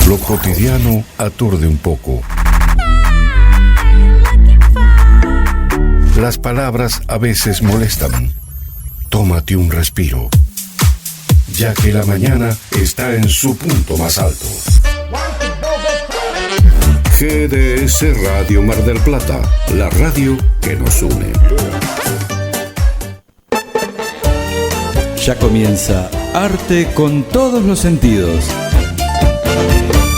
Lo cotidiano aturde un poco. Las palabras a veces molestan. Tómate un respiro, ya que la mañana está en su punto más alto. GDS Radio Mar del Plata, la radio que nos une. Ya comienza Arte con todos los sentidos.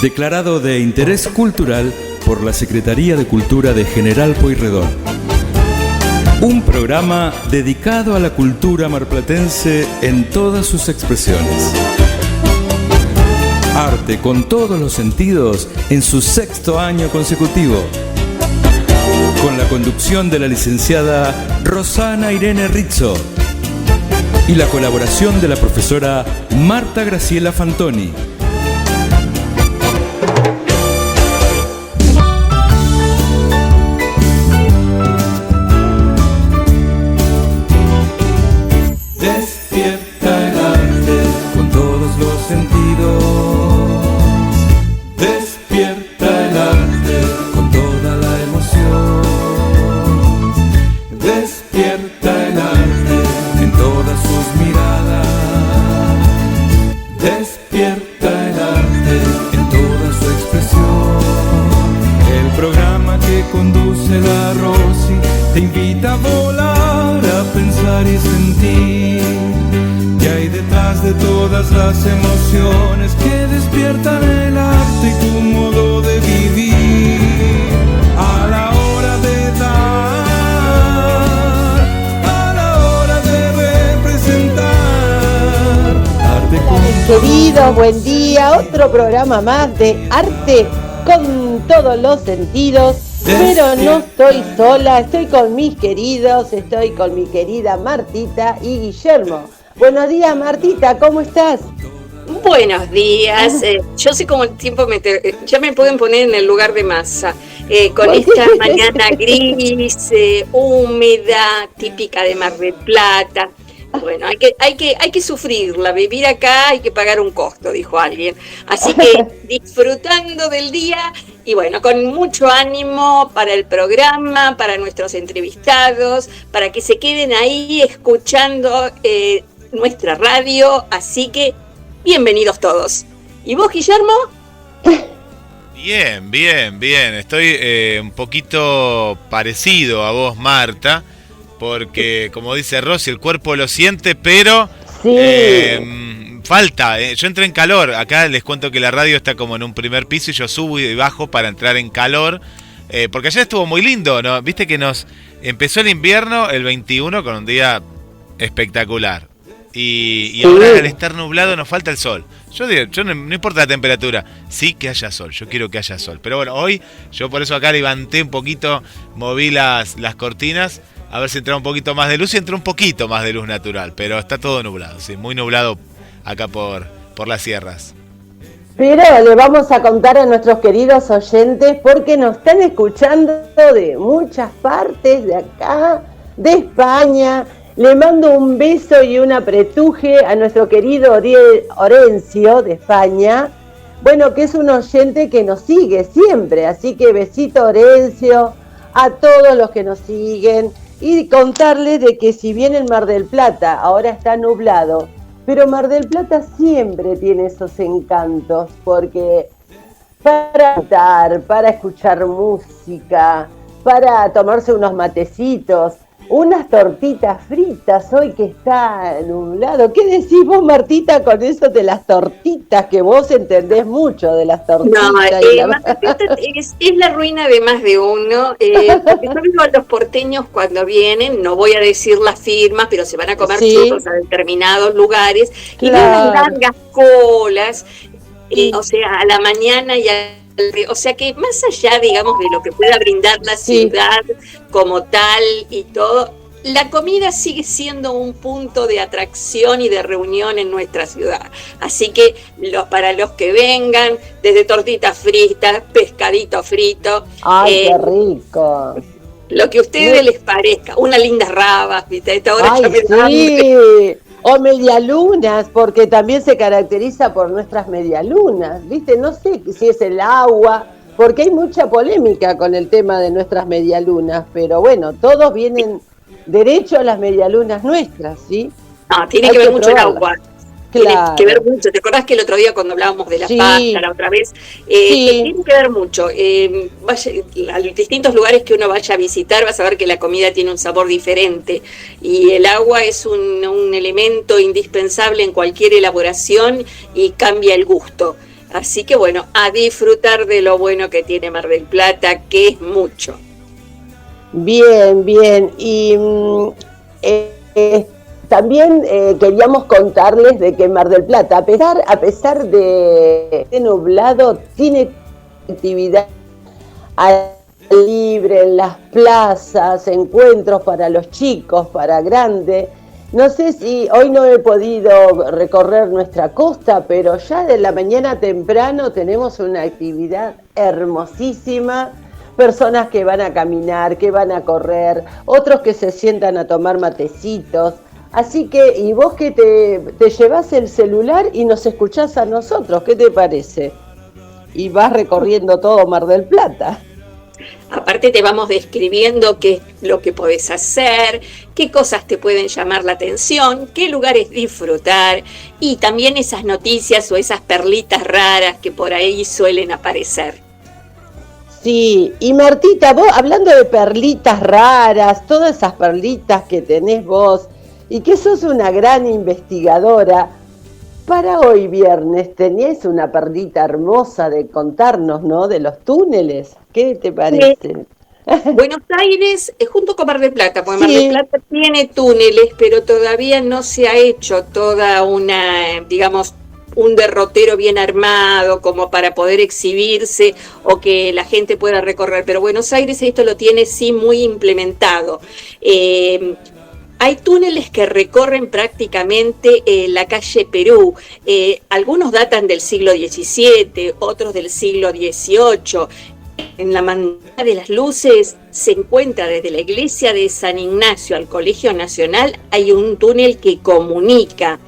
Declarado de interés cultural por la Secretaría de Cultura de General Pueyrredón. Un programa dedicado a la cultura marplatense en todas sus expresiones. Arte con todos los sentidos en su 6º año consecutivo. Con la conducción de la licenciada Rosana Irene Rizzo y la colaboración de la profesora Marta Graciela Fantoni. Las emociones que despiertan el arte y tu modo de vivir. A la hora de dar, a la hora de representar. Arte con queridos, buen día. Otro programa más de Arte con todos los sentidos. Pero no estoy sola, estoy con mis queridos, estoy con mi querida Martita y Guillermo. Buenos días, Martita, ¿cómo estás? Buenos días. Yo sé cómo el tiempo ya me pueden poner en el lugar de Massa. Con esta mañana gris, húmeda, típica de Mar del Plata. Bueno, hay que sufrirla. Vivir acá hay que pagar un costo, dijo alguien. Así que disfrutando del día y bueno, con mucho ánimo para el programa, para nuestros entrevistados, para que se queden ahí escuchando nuestra radio, así que bienvenidos todos. ¿Y vos, Guillermo? Bien. Estoy un poquito parecido a vos, Marta, porque como dice Rosy, el cuerpo lo siente, pero sí. Falta. Yo entré en calor. Acá les cuento que la radio está como en un primer piso y yo subo y bajo para entrar en calor, porque ayer estuvo muy lindo, ¿no? Viste que nos empezó el invierno el 21 con un día espectacular. Y Sí. Ahora al estar nublado nos falta el sol. Yo no importa la temperatura, sí que haya sol, yo quiero que haya sol. Pero bueno, hoy yo por eso acá levanté un poquito, moví las cortinas, a ver si entra un poquito más de luz y entró un poquito más de luz natural. Pero está todo nublado, sí, muy nublado acá por las sierras. Pero le vamos a contar a nuestros queridos oyentes porque nos están escuchando de muchas partes de acá, de España. Le mando un beso y un apretuje a nuestro querido Orencio de España, bueno, que es un oyente que nos sigue siempre, así que besito Orencio, a todos los que nos siguen, y contarles de que si bien en Mar del Plata ahora está nublado, pero Mar del Plata siempre tiene esos encantos, porque para cantar, para escuchar música, para tomarse unos matecitos, unas tortitas fritas hoy que está nublado. ¿Qué decís vos, Martita, con eso de las tortitas? Que vos entendés mucho de las tortitas. No, es la ruina de más de uno. Porque yo digo a los porteños cuando vienen, no voy a decir las firmas, pero se van a comer churros a determinados lugares. Claro. Y ven las largas colas, o sea, a la mañana y o sea que más allá, digamos, de lo que pueda brindar la ciudad como tal y todo, la comida sigue siendo un punto de atracción y de reunión en nuestra ciudad. Así que para los que vengan, desde tortitas fritas, pescadito frito. ¡Ay, qué rico! Lo que a ustedes les parezca, unas lindas rabas, ¿viste? A esta hora ¡ay, ya me da sí! hambre. O medialunas, porque también se caracteriza por nuestras medialunas, ¿viste? No sé si es el agua, porque hay mucha polémica con el tema de nuestras medialunas, pero bueno, todos vienen derecho a las medialunas nuestras, ¿sí? No, tiene que ver mucho el agua. Claro. Tiene que ver mucho. ¿Te acordás que el otro día cuando hablábamos de la pasta, la otra vez? Tiene que ver mucho. Vaya, a los distintos lugares que uno vaya a visitar vas a ver que la comida tiene un sabor diferente y el agua es un elemento indispensable en cualquier elaboración y cambia el gusto. Así que bueno, a disfrutar de lo bueno que tiene Mar del Plata, que es mucho. Bien, bien. Y también queríamos contarles de que Mar del Plata, a pesar de nublado, tiene actividad al libre en las plazas, encuentros para los chicos, para grandes. No sé si hoy no he podido recorrer nuestra costa, pero ya de la mañana temprano tenemos una actividad hermosísima. Personas que van a caminar, que van a correr, otros que se sientan a tomar matecitos. Así que, y vos que te llevas el celular y nos escuchás a nosotros, ¿qué te parece? Y vas recorriendo todo Mar del Plata. Aparte te vamos describiendo qué es lo que podés hacer, qué cosas te pueden llamar la atención, qué lugares disfrutar y también esas noticias o esas perlitas raras que por ahí suelen aparecer. Sí, y Martita, vos hablando de perlitas raras, todas esas perlitas que tenés vos, y que sos una gran investigadora, para hoy viernes tenías una perlita hermosa de contarnos, ¿no? De los túneles. ¿Qué te parece? Buenos Aires, junto con Mar del Plata, porque Mar del Plata tiene túneles, pero todavía no se ha hecho toda una, digamos, un derrotero bien armado como para poder exhibirse o que la gente pueda recorrer. Pero Buenos Aires esto lo tiene sí muy implementado. Hay túneles que recorren prácticamente la calle Perú. Algunos datan del siglo XVII, otros del siglo XVIII. En la Manzana de las Luces se encuentra desde la iglesia de San Ignacio al Colegio Nacional, hay un túnel que comunica.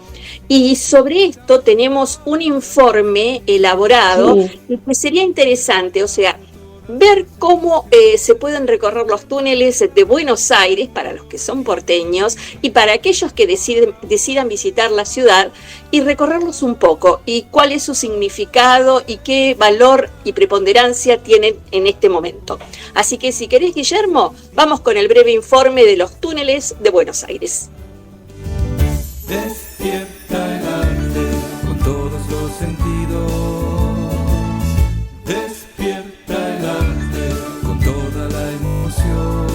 Y sobre esto tenemos un informe elaborado que sería interesante, o sea, ver cómo se pueden recorrer los túneles de Buenos Aires para los que son porteños y para aquellos que decidan visitar la ciudad y recorrerlos un poco y cuál es su significado y qué valor y preponderancia tienen en este momento. Así que si querés, Guillermo, vamos con el breve informe de los túneles de Buenos Aires. Despierta el arte con todos los sentidos. Despierta el arte con toda la emoción.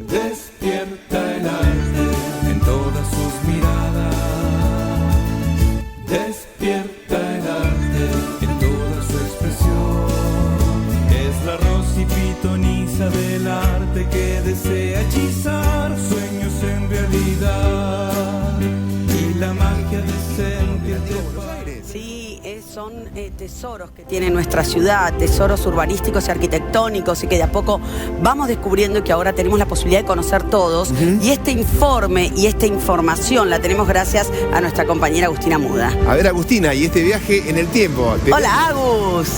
Despierta el arte en todas sus miradas. Despierta el arte en toda su expresión. Es la rosa y pitonisa del arte que desea hechizar sueños en realidad y la magia de sentir de Buenos Aires. Sí, son tesoros que tiene nuestra ciudad, tesoros urbanísticos y arquitectónicos y que de a poco vamos descubriendo y que ahora tenemos la posibilidad de conocer todos. Y este informe y esta información la tenemos gracias a nuestra compañera Agustina Muda. A ver, Agustina, y este viaje en el tiempo. Hola, Agus.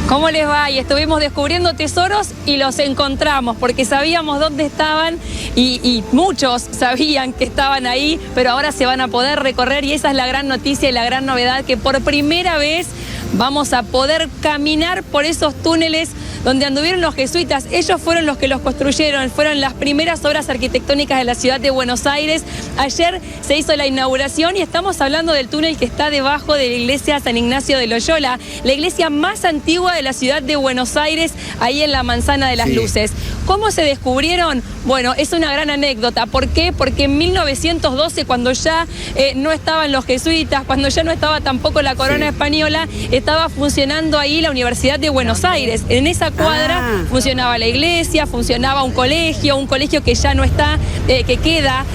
¿Cómo les va? Y estuvimos descubriendo tesoros y los encontramos porque sabíamos dónde estaban y muchos sabían que estaban ahí, pero ahora se van a poder recorrer y esa es la gran noticia y la gran novedad, que por primera vez vamos a poder caminar por esos túneles donde anduvieron los jesuitas. Ellos fueron los que los construyeron, fueron las primeras obras arquitectónicas de la ciudad de Buenos Aires. Ayer se hizo la inauguración y estamos hablando del túnel que está debajo de la iglesia San Ignacio de Loyola, la iglesia más antigua de la ciudad de Buenos Aires, ahí en la Manzana de las Luces. ¿Cómo se descubrieron? Bueno, es una gran anécdota. ¿Por qué? Porque en 1912, cuando ya no estaban los jesuitas, cuando ya no estaba tampoco la corona española, estaba funcionando ahí la Universidad de Buenos Aires. En esa cuadra funcionaba la iglesia, funcionaba un colegio que ya no está, que queda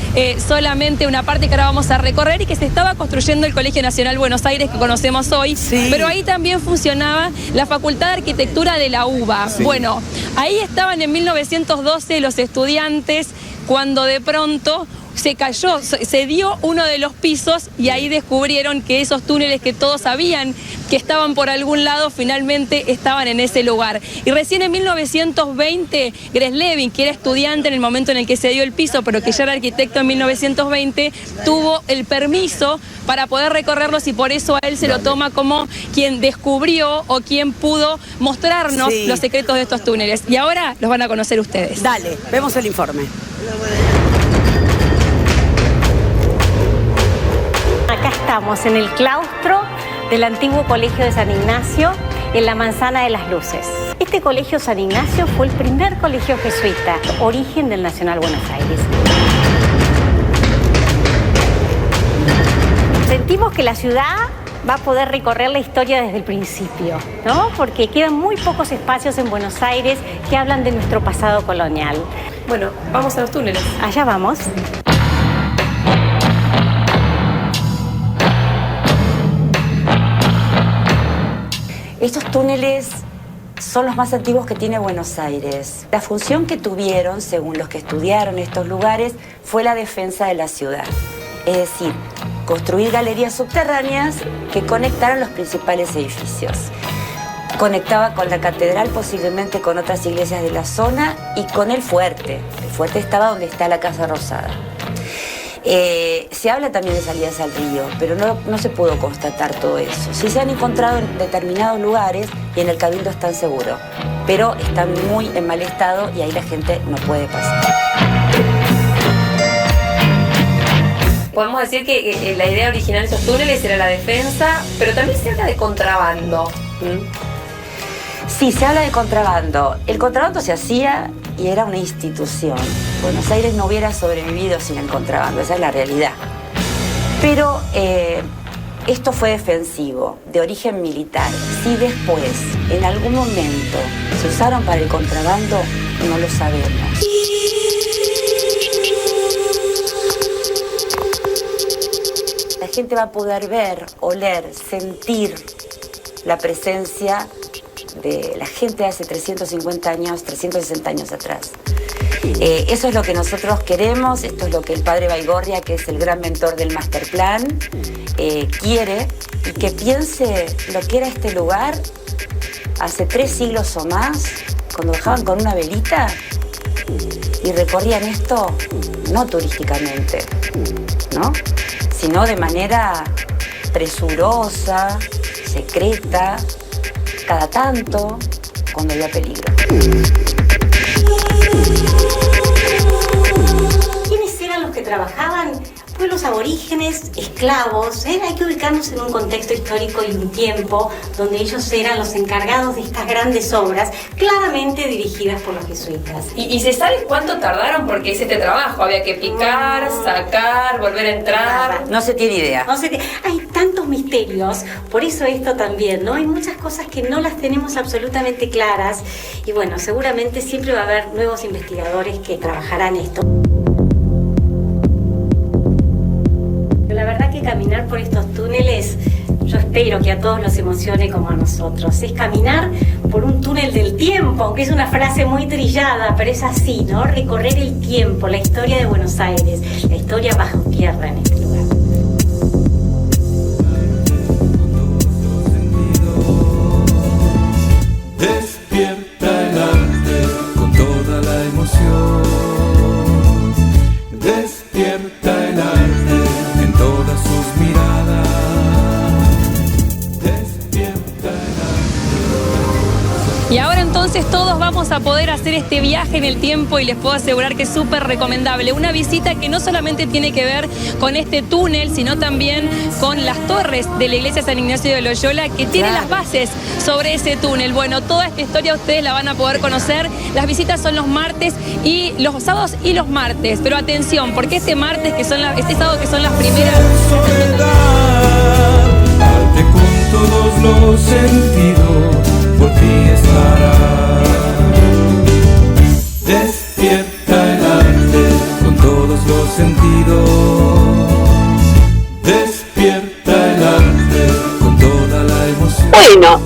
solamente una parte que ahora vamos a recorrer y que se estaba construyendo el Colegio Nacional Buenos Aires que conocemos hoy. Pero ahí también funcionaba la Facultad de Arquitectura de la UBA. Bueno, ahí estaban en 1912 los estudiantes cuando de pronto se cayó, se dio uno de los pisos y ahí descubrieron que esos túneles que todos sabían que estaban por algún lado, finalmente estaban en ese lugar. Y recién en 1920, Greslevin, que era estudiante en el momento en el que se dio el piso, pero que ya era arquitecto en 1920, tuvo el permiso para poder recorrerlos y por eso a él se lo toma como quien descubrió o quien pudo mostrarnos los secretos de estos túneles. Y ahora los van a conocer ustedes. Dale, vemos el informe. Acá estamos en el claustro del antiguo colegio de San Ignacio, en la Manzana de las Luces. Este colegio San Ignacio fue el primer colegio jesuita, origen del Nacional Buenos Aires. Sentimos que la ciudad va a poder recorrer la historia desde el principio, ¿no? Porque quedan muy pocos espacios en Buenos Aires que hablan de nuestro pasado colonial. Bueno, vamos a los túneles. Allá vamos. Estos túneles son los más antiguos que tiene Buenos Aires. La función que tuvieron, según los que estudiaron estos lugares, fue la defensa de la ciudad. Es decir, construir galerías subterráneas que conectaran los principales edificios. Conectaba con la catedral, posiblemente con otras iglesias de la zona y con el fuerte. El fuerte estaba donde está la Casa Rosada. Se habla también de salidas al río, pero no se pudo constatar todo eso. Sí se han encontrado en determinados lugares y en el Cabildo están seguros, pero están muy en mal estado y ahí la gente no puede pasar. Podemos decir que la idea original de esos túneles era la defensa, pero también se habla de contrabando. Sí, se habla de contrabando. El contrabando se hacía y era una institución. Buenos Aires no hubiera sobrevivido sin el contrabando, esa es la realidad. Pero esto fue defensivo, de origen militar. Si después, en algún momento, se usaron para el contrabando, no lo sabemos. La gente va a poder ver, oler, sentir la presencia de la gente de hace 350 años, 360 años atrás. Eso es lo que nosotros queremos, esto es lo que el padre Baigorria, que es el gran mentor del Masterplan, quiere, y que piense lo que era este lugar hace 3 siglos o más, cuando bajaban con una velita y recorrían esto, no turísticamente, ¿no? Sino de manera presurosa, secreta, cada tanto, cuando había peligro. ¿Quiénes eran los que trabajaban? Pueblos aborígenes, esclavos. Hay que ubicarnos en un contexto histórico y un tiempo donde ellos eran los encargados de estas grandes obras, claramente dirigidas por los jesuitas. ¿Y se sabe cuánto tardaron? Porque es este trabajo, había que picar, sacar, volver a entrar. No se tiene idea. Hay tantos misterios, por eso esto también, ¿no? Hay muchas cosas que no las tenemos absolutamente claras y bueno, seguramente siempre va a haber nuevos investigadores que trabajarán esto. La verdad que caminar por estos túneles, yo espero que a todos los emocione como a nosotros. Es caminar por un túnel del tiempo, aunque es una frase muy trillada, pero es así, ¿no? Recorrer el tiempo, la historia de Buenos Aires, la historia bajo tierra en este lugar. Despierta el arte con toda la emoción. Despierta el arte en todas sus miradas. Despierta el arte. Y ahora entonces todos vamos a poder hacer este viaje en el tiempo y les puedo asegurar que es súper recomendable. Una visita que no solamente tiene que ver con este túnel, sino también con las torres de la iglesia San Ignacio de Loyola, que tiene las bases sobre ese túnel. Bueno, toda esta historia ustedes la van a poder conocer. Las visitas son los martes y los sábados y los martes. Pero atención, porque este martes, este sábado que son las primeras... Arte con todos los sentidos, por ti estará. Despierta el arte con todos los sentidos. Despierta el arte con toda la emoción. Bueno,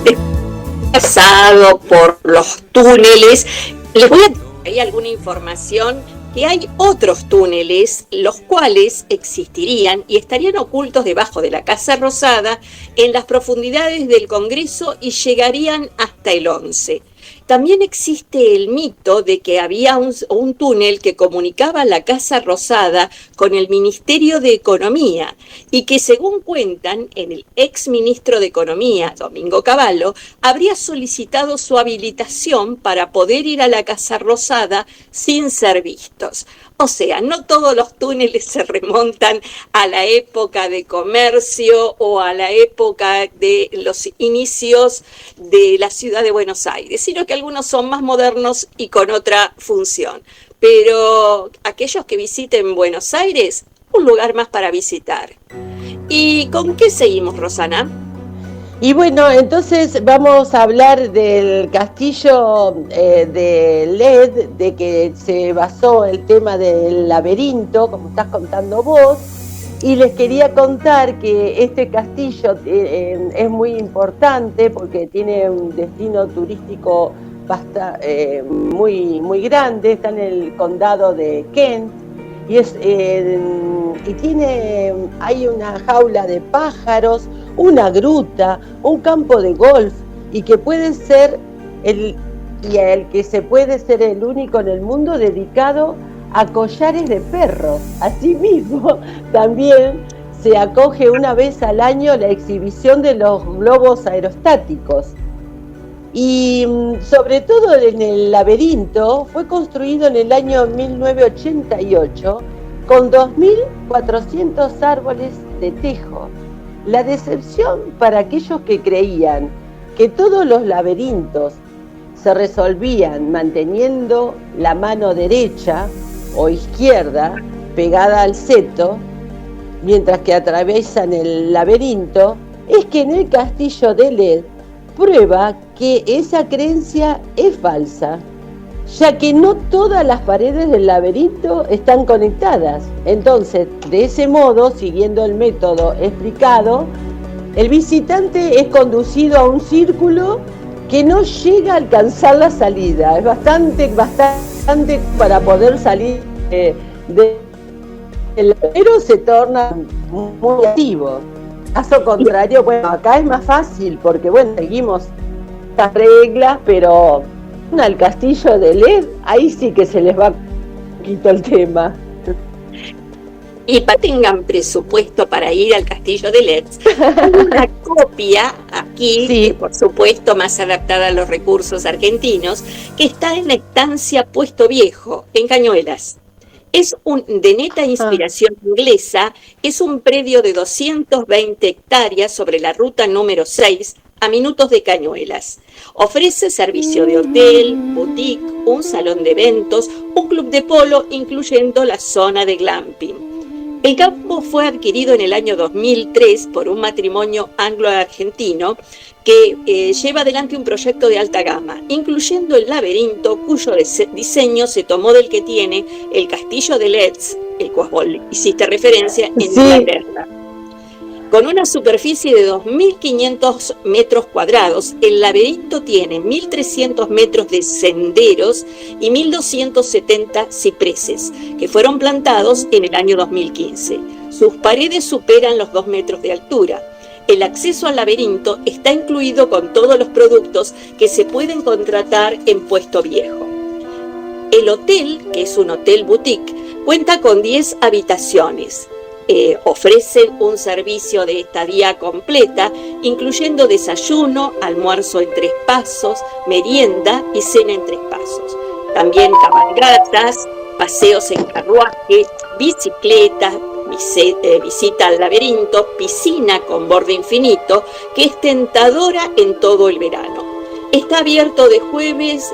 pasado por los túneles, les voy a traer ahí alguna información que hay otros túneles, los cuales existirían y estarían ocultos debajo de la Casa Rosada en las profundidades del Congreso y llegarían hasta el 11. También existe el mito de que había un túnel que comunicaba la Casa Rosada con el Ministerio de Economía y que, según cuentan, el ex ministro de Economía, Domingo Cavallo, habría solicitado su habilitación para poder ir a la Casa Rosada sin ser vistos. O sea, no todos los túneles se remontan a la época de comercio o a la época de los inicios de la ciudad de Buenos Aires, sino que algunos son más modernos y con otra función. Pero aquellos que visiten Buenos Aires, un lugar más para visitar. ¿Y con qué seguimos, Rosana? Y bueno, entonces vamos a hablar del castillo de LED, de que se basó el tema del laberinto, como estás contando vos, y les quería contar que este castillo es muy importante porque tiene un destino turístico muy grande, está en el condado de Kent, y hay una jaula de pájaros, una gruta, un campo de golf, y que puede ser el que se puede ser el único en el mundo dedicado a collares de perros. Asimismo, también se acoge una vez al año la exhibición de los globos aerostáticos. Y sobre todo en el laberinto, fue construido en el año 1988 con 2.400 árboles de tejo. La decepción para aquellos que creían que todos los laberintos se resolvían manteniendo la mano derecha o izquierda pegada al seto mientras que atraviesan el laberinto, es que en el castillo de LED prueba que esa creencia es falsa, ya que no todas las paredes del laberinto están conectadas. Entonces, de ese modo, siguiendo el método explicado, el visitante es conducido a un círculo que no llega a alcanzar la salida. Es bastante para poder salir pero se torna muy activo. Caso contrario, bueno, acá es más fácil porque, bueno, seguimos estas reglas, pero al castillo de LED, ahí sí que se les va un poquito el tema. Y para que tengan presupuesto para ir al castillo de LED, hay una copia aquí, sí, que por supuesto más adaptada a los recursos argentinos, que está en la estancia Puesto Viejo, en Cañuelas. Es de neta inspiración inglesa, es un predio de 220 hectáreas sobre la ruta número 6, a minutos de Cañuelas. Ofrece servicio de hotel, boutique, un salón de eventos, un club de polo, incluyendo la zona de glamping. El campo fue adquirido en el año 2003 por un matrimonio anglo-argentino que lleva adelante un proyecto de alta gama, incluyendo el laberinto, cuyo diseño se tomó del que tiene el castillo de Leeds, el cual vos hiciste referencia, en Inglaterra. Con una superficie de 2.500 metros cuadrados, el laberinto tiene 1.300 metros de senderos y 1.270 cipreses, que fueron plantados en el año 2015. Sus paredes superan los 2 metros de altura. El acceso al laberinto está incluido con todos los productos que se pueden contratar en Puesto Viejo. El hotel, que es un hotel boutique, cuenta con 10 habitaciones. Ofrecen un servicio de estadía completa, incluyendo desayuno, almuerzo en 3 pasos, merienda y cena en 3 pasos. También cabalgatas, paseos en carruaje, bicicletas, visita al laberinto, piscina con borde infinito, que es tentadora en todo el verano. Está abierto de jueves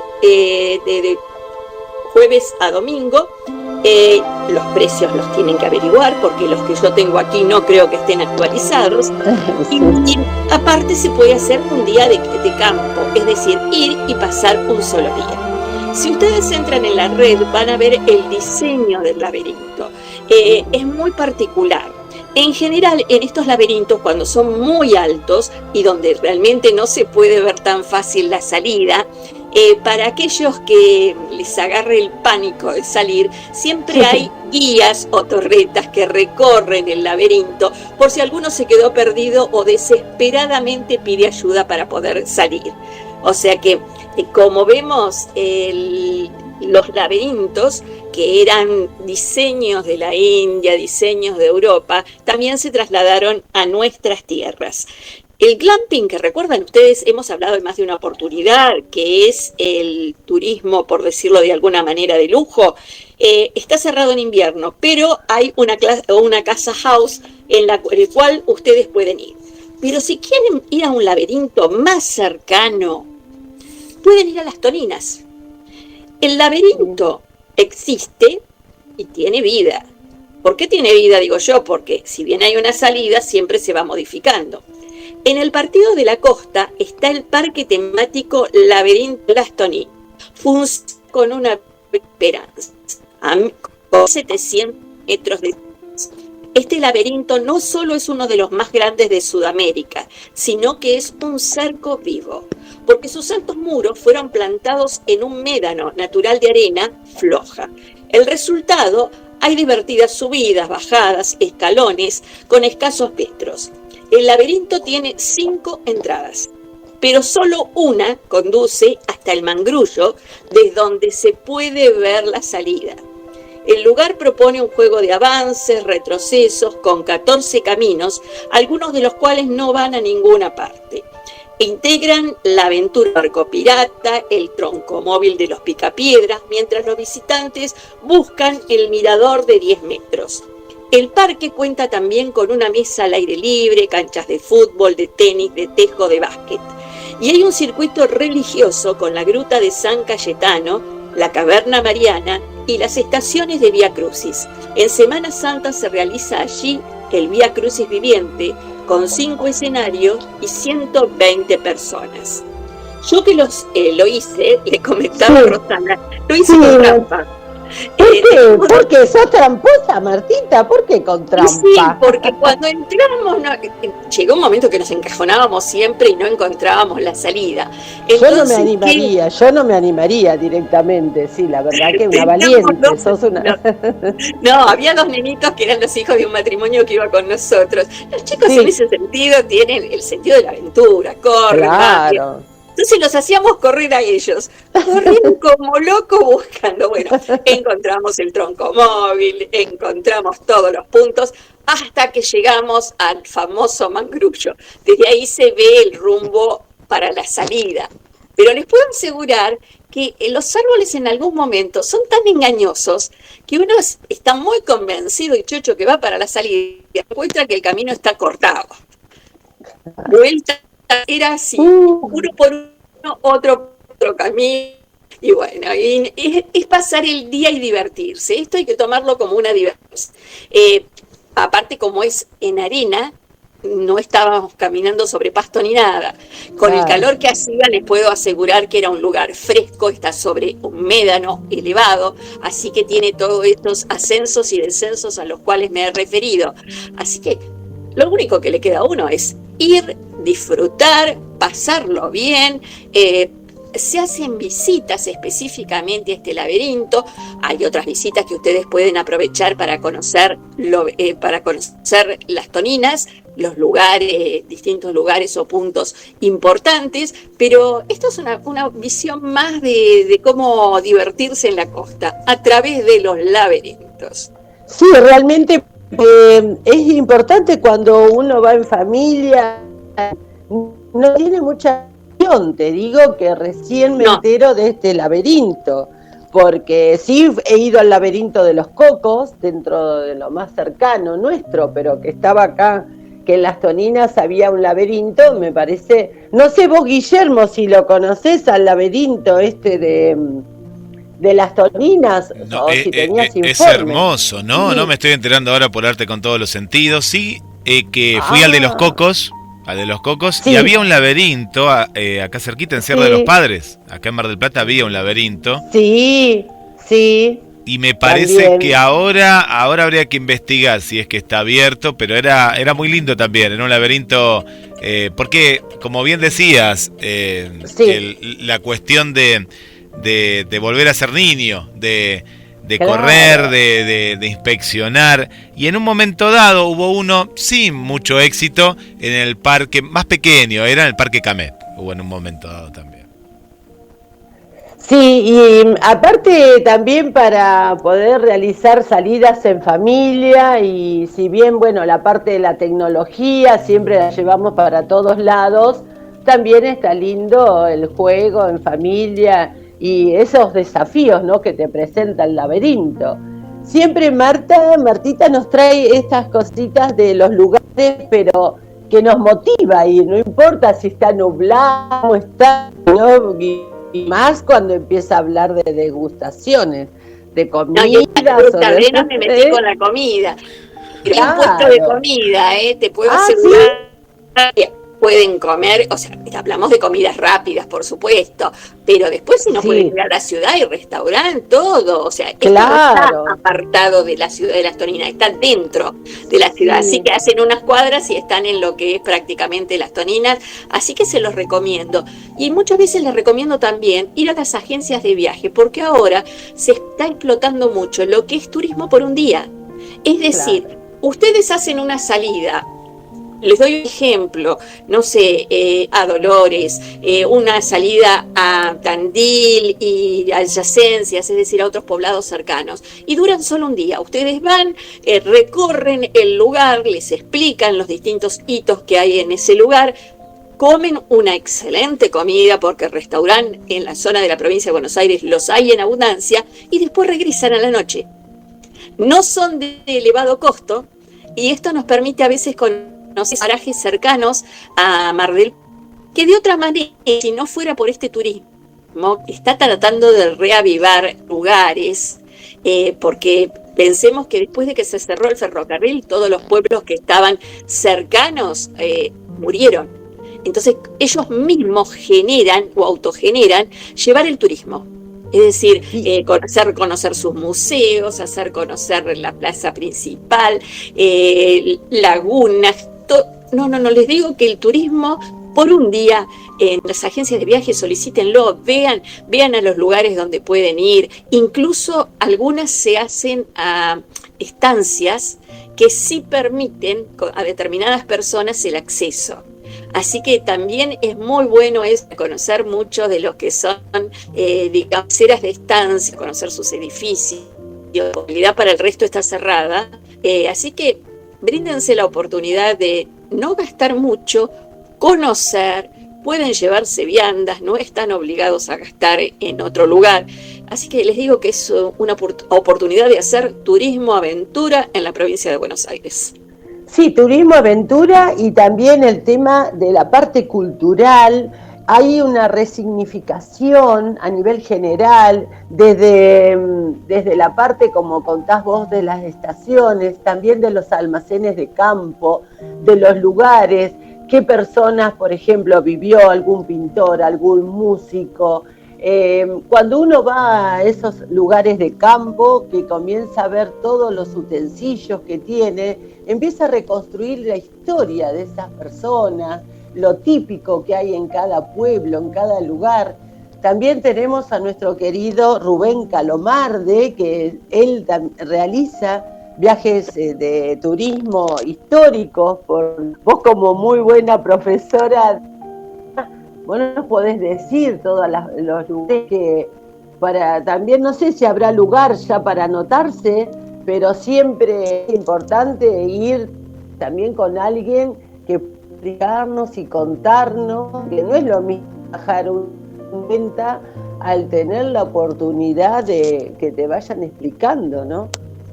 a domingo. Los precios los tienen que averiguar porque los que yo tengo aquí no creo que estén actualizados. Y aparte se puede hacer un día de campo, es decir, ir y pasar un solo día. Si ustedes entran en la red van a ver el diseño del laberinto. Es muy particular. En general, en estos laberintos, cuando son muy altos y donde realmente no se puede ver tan fácil la salida, Para aquellos que les agarre el pánico de salir, siempre hay guías o torretas que recorren el laberinto por si alguno se quedó perdido o desesperadamente pide ayuda para poder salir. O sea que, como vemos, los laberintos, que eran diseños de la India, diseños de Europa, también se trasladaron a nuestras tierras. El glamping, que recuerdan ustedes, hemos hablado en más de una oportunidad, que es el turismo, por decirlo de alguna manera, de lujo, está cerrado en invierno, pero hay una casa house en la cual ustedes pueden ir. Pero si quieren ir a un laberinto más cercano, pueden ir a Las Toninas. El laberinto existe y tiene vida. ¿Por qué tiene vida, digo yo? Porque si bien hay una salida, siempre se va modificando. En el Partido de la Costa está el parque temático Laberinto Las Toninas. Funciona con una esperanza, a 700 metros de distancia. Este laberinto no solo es uno de los más grandes de Sudamérica, sino que es un cerco vivo, porque sus altos muros fueron plantados en un médano natural de arena floja. El resultado, hay divertidas subidas, bajadas, escalones con escasos metros. El laberinto tiene 5 entradas, pero solo una conduce hasta el mangrullo, desde donde se puede ver la salida. El lugar propone un juego de avances, retrocesos, con 14 caminos, algunos de los cuales no van a ninguna parte. Integran la aventura barco pirata, el troncomóvil de los picapiedras, mientras los visitantes buscan el mirador de 10 metros. El parque cuenta también con una mesa al aire libre, canchas de fútbol, de tenis, de tejo, de básquet. Y hay un circuito religioso con la gruta de San Cayetano, la caverna mariana y las estaciones de Vía Crucis. En Semana Santa se realiza allí el Vía Crucis viviente, con 5 escenarios y 120 personas. Yo que lo hice, le comentaba a Rosana, lo hice con trampa. ¿Por qué? Porque sos tramposa, Martita. ¿Por qué con trampa? Sí, porque cuando entramos, llegó un momento que nos encajonábamos siempre y no encontrábamos la salida. Entonces, yo no me animaría directamente, sí, la verdad que una valiente, sos una... No, había 2 nenitos que eran los hijos de un matrimonio que iba con nosotros. Los chicos en ese sentido tienen el sentido de la aventura, corren, claro. Entonces los hacíamos correr a ellos, corrían como locos buscando. Bueno, encontramos el troncomóvil, encontramos todos los puntos, hasta que llegamos al famoso mangrullo. Desde ahí se ve el rumbo para la salida. Pero les puedo asegurar que los árboles en algún momento son tan engañosos que uno está muy convencido y chocho que va para la salida y encuentra que el camino está cortado. Vuelta era así, uno por uno, otro camino, y bueno, es pasar el día y divertirse. Esto hay que tomarlo como una diversión. Aparte, como es en arena, no estábamos caminando sobre pasto ni nada. Con el calor que hacía, les puedo asegurar que era un lugar fresco, está sobre un médano elevado, así que tiene todos estos ascensos y descensos a los cuales me he referido. Así que lo único que le queda a uno es ir, disfrutar, pasarlo bien. Se hacen visitas específicamente a este laberinto. Hay otras visitas que ustedes pueden aprovechar para conocer Las Toninas, los lugares, distintos lugares o puntos importantes, pero esto es una visión más de cómo divertirse en la costa a través de los laberintos. Sí, realmente es importante cuando uno va en familia, no tiene mucha opción. Te digo que recién me entero de este laberinto, porque sí he ido al laberinto de los Cocos, dentro de lo más cercano nuestro, pero que estaba acá, que en Las Toninas había un laberinto, me parece, no sé vos, Guillermo, si lo conocés al laberinto de Las Toninas, no, o si tenías informe. Es hermoso, ¿no? Sí. No me estoy enterando ahora por arte con todos los sentidos. Sí, que fui al de los Cocos, sí. Y había un laberinto acá cerquita en Sierra de los Padres. Acá en Mar del Plata había un laberinto. Sí. Y me parece También. que ahora habría que investigar si es que está abierto, pero era muy lindo también, en un laberinto, porque, como bien decías, la cuestión de volver a ser niño, de Claro. correr, de inspeccionar, y en un momento dado hubo uno sin mucho éxito en el parque más pequeño, era en el Parque Camet, hubo en un momento dado también. Sí, y aparte también para poder realizar salidas en familia, y si bien, bueno, la parte de la tecnología siempre la llevamos para todos lados, también está lindo el juego en familia y esos desafíos, ¿no?, que te presenta el laberinto. Siempre Martita nos trae estas cositas de los lugares, pero que nos motiva, y no importa si está nublado, está, ¿no?, y más cuando empieza a hablar de degustaciones, de comidas. No, me metí con la comida. Hay un puesto de comida, te puedo asegurar. ¿Sí? Pueden comer, o sea, hablamos de comidas rápidas, por supuesto, pero después si no pueden ir a la ciudad, hay restaurante, todo, o sea, esto no está apartado de la ciudad de Las Toninas, está dentro de la ciudad, así que hacen unas cuadras y están en lo que es prácticamente Las Toninas, así que se los recomiendo. Y muchas veces les recomiendo también ir a las agencias de viaje, porque ahora se está explotando mucho lo que es turismo por un día. Es decir, ustedes hacen una salida. Les doy un ejemplo, no sé, a Dolores, una salida a Tandil y adyacencias, es decir, a otros poblados cercanos, y duran solo un día. Ustedes van, recorren el lugar, les explican los distintos hitos que hay en ese lugar, comen una excelente comida, porque restaurantes en la zona de la provincia de Buenos Aires los hay en abundancia, y después regresan a la noche. No son de elevado costo, y esto nos permite a veces parajes cercanos a Mar del Plata, que de otra manera, si no fuera por este turismo, está tratando de reavivar lugares, porque pensemos que después de que se cerró el ferrocarril, todos los pueblos que estaban cercanos murieron. Entonces ellos mismos generan o autogeneran llevar el turismo. Es decir, hacer conocer sus museos, hacer conocer la plaza principal, lagunas. No, les digo que el turismo por un día en las agencias de viaje solicítenlo, vean a los lugares donde pueden ir. Incluso algunas se hacen a estancias que sí permiten a determinadas personas el acceso. Así que también es muy bueno conocer mucho de lo que son, digamos, eras de estancia, conocer sus edificios. La posibilidad para el resto está cerrada. Así que bríndense la oportunidad de no gastar mucho, conocer, pueden llevarse viandas, no están obligados a gastar en otro lugar. Así que les digo que es una oportunidad de hacer turismo aventura en la provincia de Buenos Aires. Sí, turismo aventura, y también el tema de la parte cultural. Hay una resignificación a nivel general, desde la parte, como contás vos, de las estaciones, también de los almacenes de campo, de los lugares, qué personas, por ejemplo, vivió algún pintor, algún músico. Cuando uno va a esos lugares de campo, que comienza a ver todos los utensilios que tiene, empieza a reconstruir la historia de esas personas, lo típico que hay en cada pueblo, en cada lugar. También tenemos a nuestro querido Rubén Calomarde, que él realiza viajes de turismo históricos. Vos, como muy buena profesora, vos nos podés decir todos los lugares que también, no sé si habrá lugar ya para anotarse, pero siempre es importante ir también con alguien que explicarnos y contarnos, que no es lo mismo bajar una cuenta al tener la oportunidad de que te vayan explicando, ¿no?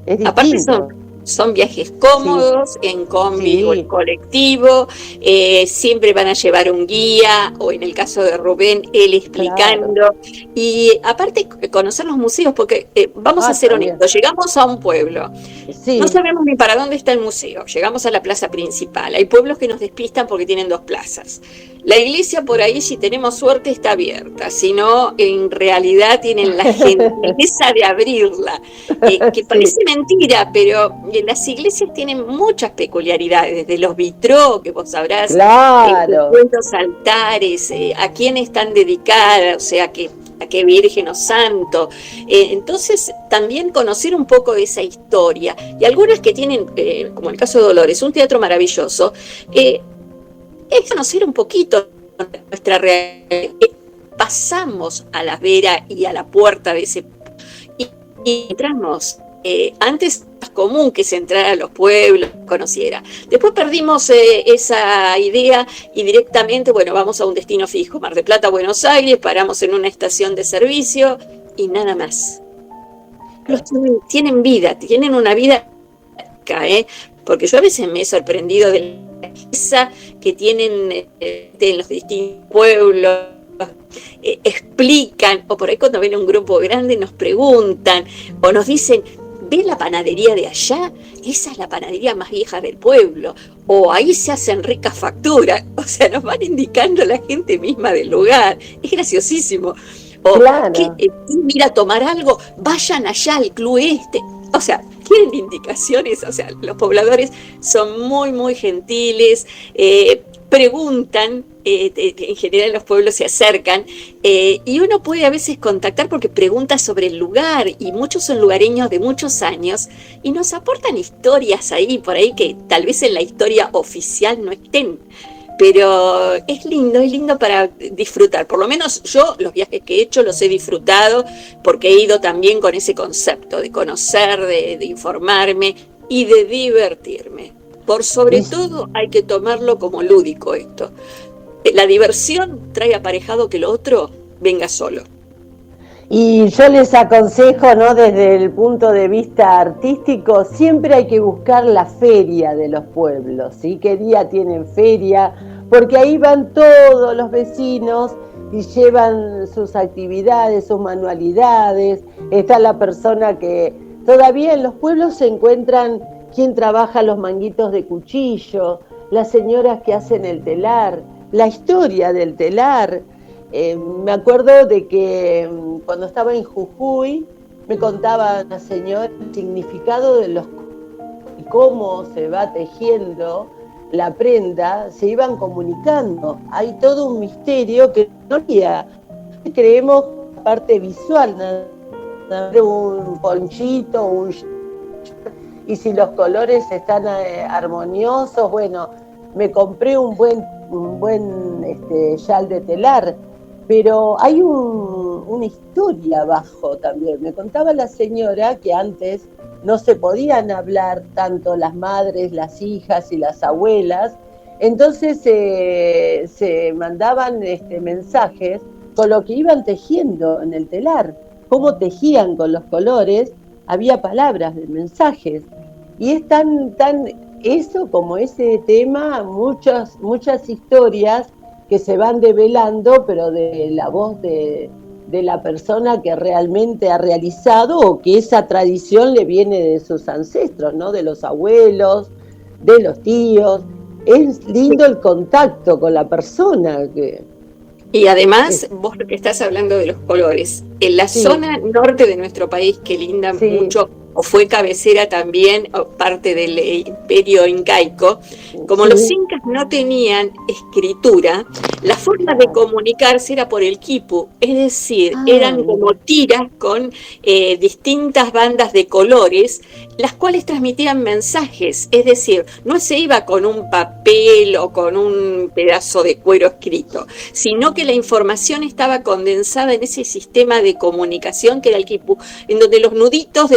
Es distinto. Aparte son viajes cómodos, en combi o en colectivo, siempre van a llevar un guía, o en el caso de Rubén, él explicando. Y aparte conocer los museos, porque vamos a ser honestos, llegamos a un pueblo, Sí. No sabemos ni para dónde está el museo. Llegamos a la plaza principal. Hay pueblos que nos despistan porque tienen 2 plazas. La iglesia por ahí, si tenemos suerte, está abierta. Si no, en realidad tienen la gentileza de abrirla. Que parece mentira, pero las iglesias tienen muchas peculiaridades. Desde los vitró, que vos sabrás, claro. Cuántos altares, a quién están dedicadas, o sea, a qué virgen o santo. Entonces, también conocer un poco de esa historia. Y algunas que tienen, como el caso de Dolores, un teatro maravilloso, es conocer un poquito nuestra realidad. Pasamos a la vera y a la puerta de ese y entramos. Antes era más común que se entrara a los pueblos, conociera. Después perdimos esa idea y directamente, bueno, vamos a un destino fijo, Mar del Plata, Buenos Aires, paramos en una estación de servicio y nada más. Los tienen vida, tienen una vida, porque yo a veces me he sorprendido de la riqueza que tienen en los distintos pueblos. Explican, o por ahí cuando ven un grupo grande nos preguntan o nos dicen: ¿ves la panadería de allá? Esa es la panadería más vieja del pueblo, o ahí se hacen ricas facturas. O sea, nos van indicando la gente misma del lugar. Es graciosísimo. O claro. Ir a tomar algo, vayan allá al club este. O sea, tienen indicaciones. O sea, los pobladores son muy, muy gentiles, preguntan. En general los pueblos se acercan y uno puede a veces contactar porque pregunta sobre el lugar, y muchos son lugareños de muchos años y nos aportan historias ahí por ahí que tal vez en la historia oficial no estén, pero es lindo para disfrutar. Por lo menos yo los viajes que he hecho los he disfrutado porque he ido también con ese concepto de conocer, de informarme y de divertirme. Por sobre todo hay que tomarlo como lúdico esto. La diversión trae aparejado que lo otro venga solo. Y yo les aconsejo, ¿no?, desde el punto de vista artístico, siempre hay que buscar la feria de los pueblos, ¿sí? ¿Qué día tienen feria? Porque ahí van todos los vecinos y llevan sus actividades, sus manualidades. Está la persona que todavía en los pueblos se encuentran quien trabaja los manguitos de cuchillo, las señoras que hacen el telar, la historia del telar. Me acuerdo de que cuando estaba en Jujuy me contaba una señora el significado de los y cómo se va tejiendo la prenda, se iban comunicando. Hay todo un misterio que no había. Creemos la parte visual, un ponchito, y si los colores están armoniosos. Bueno, me compré un buen yal de telar, pero hay una historia abajo también. Me contaba la señora que antes no se podían hablar tanto las madres, las hijas y las abuelas, entonces se mandaban mensajes con lo que iban tejiendo en el telar, cómo tejían con los colores. Había palabras de mensajes, y es tan eso como ese tema, muchas historias que se van develando, pero de la voz de la persona que realmente ha realizado, o que esa tradición le viene de sus ancestros, ¿no? De los abuelos, de los tíos. Es lindo el contacto con la persona. Y además, vos que estás hablando de los colores, en la zona norte de nuestro país, que linda mucho, o fue cabecera también, o parte del imperio incaico, como los incas no tenían escritura, la forma de comunicarse era por el quipu, es decir, eran como tiras con distintas bandas de colores, las cuales transmitían mensajes, es decir, no se iba con un papel o con un pedazo de cuero escrito, sino que la información estaba condensada en ese sistema de comunicación que era el quipu, en donde los nuditos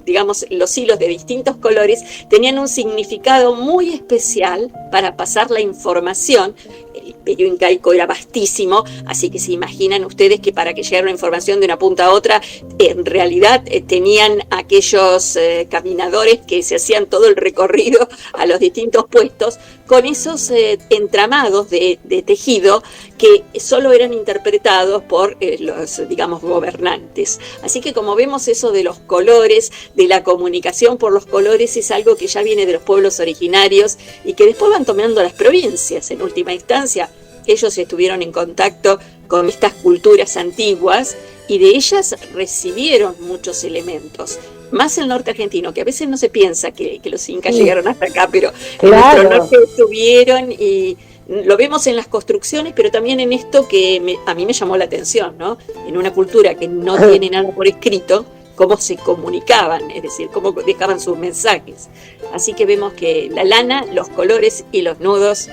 digamos, los hilos de distintos colores tenían un significado muy especial para pasar la información el imperio incaico era vastísimo, así que se imaginan ustedes que para que llegara una información de una punta a otra, en realidad tenían aquellos caminadores que se hacían todo el recorrido a los distintos puestos con esos entramados de tejido que solo eran interpretados por los, digamos, gobernantes. Así que como vemos, eso de los colores, de la comunicación por los colores, es algo que ya viene de los pueblos originarios y que después van tomando las provincias. En última instancia, ellos estuvieron en contacto con estas culturas antiguas y de ellas recibieron muchos elementos. Más el norte argentino, que a veces no se piensa que los incas llegaron hasta acá, pero en nuestro norte estuvieron, y lo vemos en las construcciones, pero también en esto que a mí me llamó la atención, ¿no? En una cultura que no tiene nada por escrito, cómo se comunicaban, es decir, cómo dejaban sus mensajes. Así que vemos que la lana, los colores y los nudos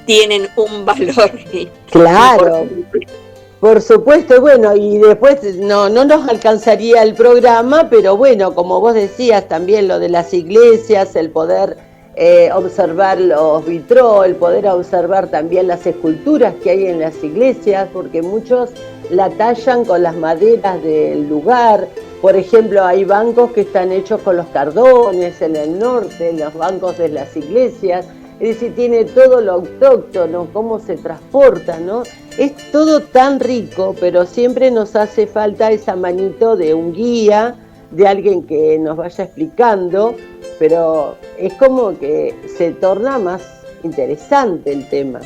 tienen un valor. Claro. Por supuesto, bueno, y después no nos alcanzaría el programa, pero bueno, como vos decías, también lo de las iglesias, el poder observar los vitrós, el poder observar también las esculturas que hay en las iglesias, porque muchos la tallan con las maderas del lugar. Por ejemplo, hay bancos que están hechos con los cardones en el norte, en los bancos de las iglesias. Es decir, tiene todo lo autóctono, cómo se transporta, ¿no? Es todo tan rico, pero siempre nos hace falta esa manito de un guía, de alguien que nos vaya explicando, pero es como que se torna más interesante el tema.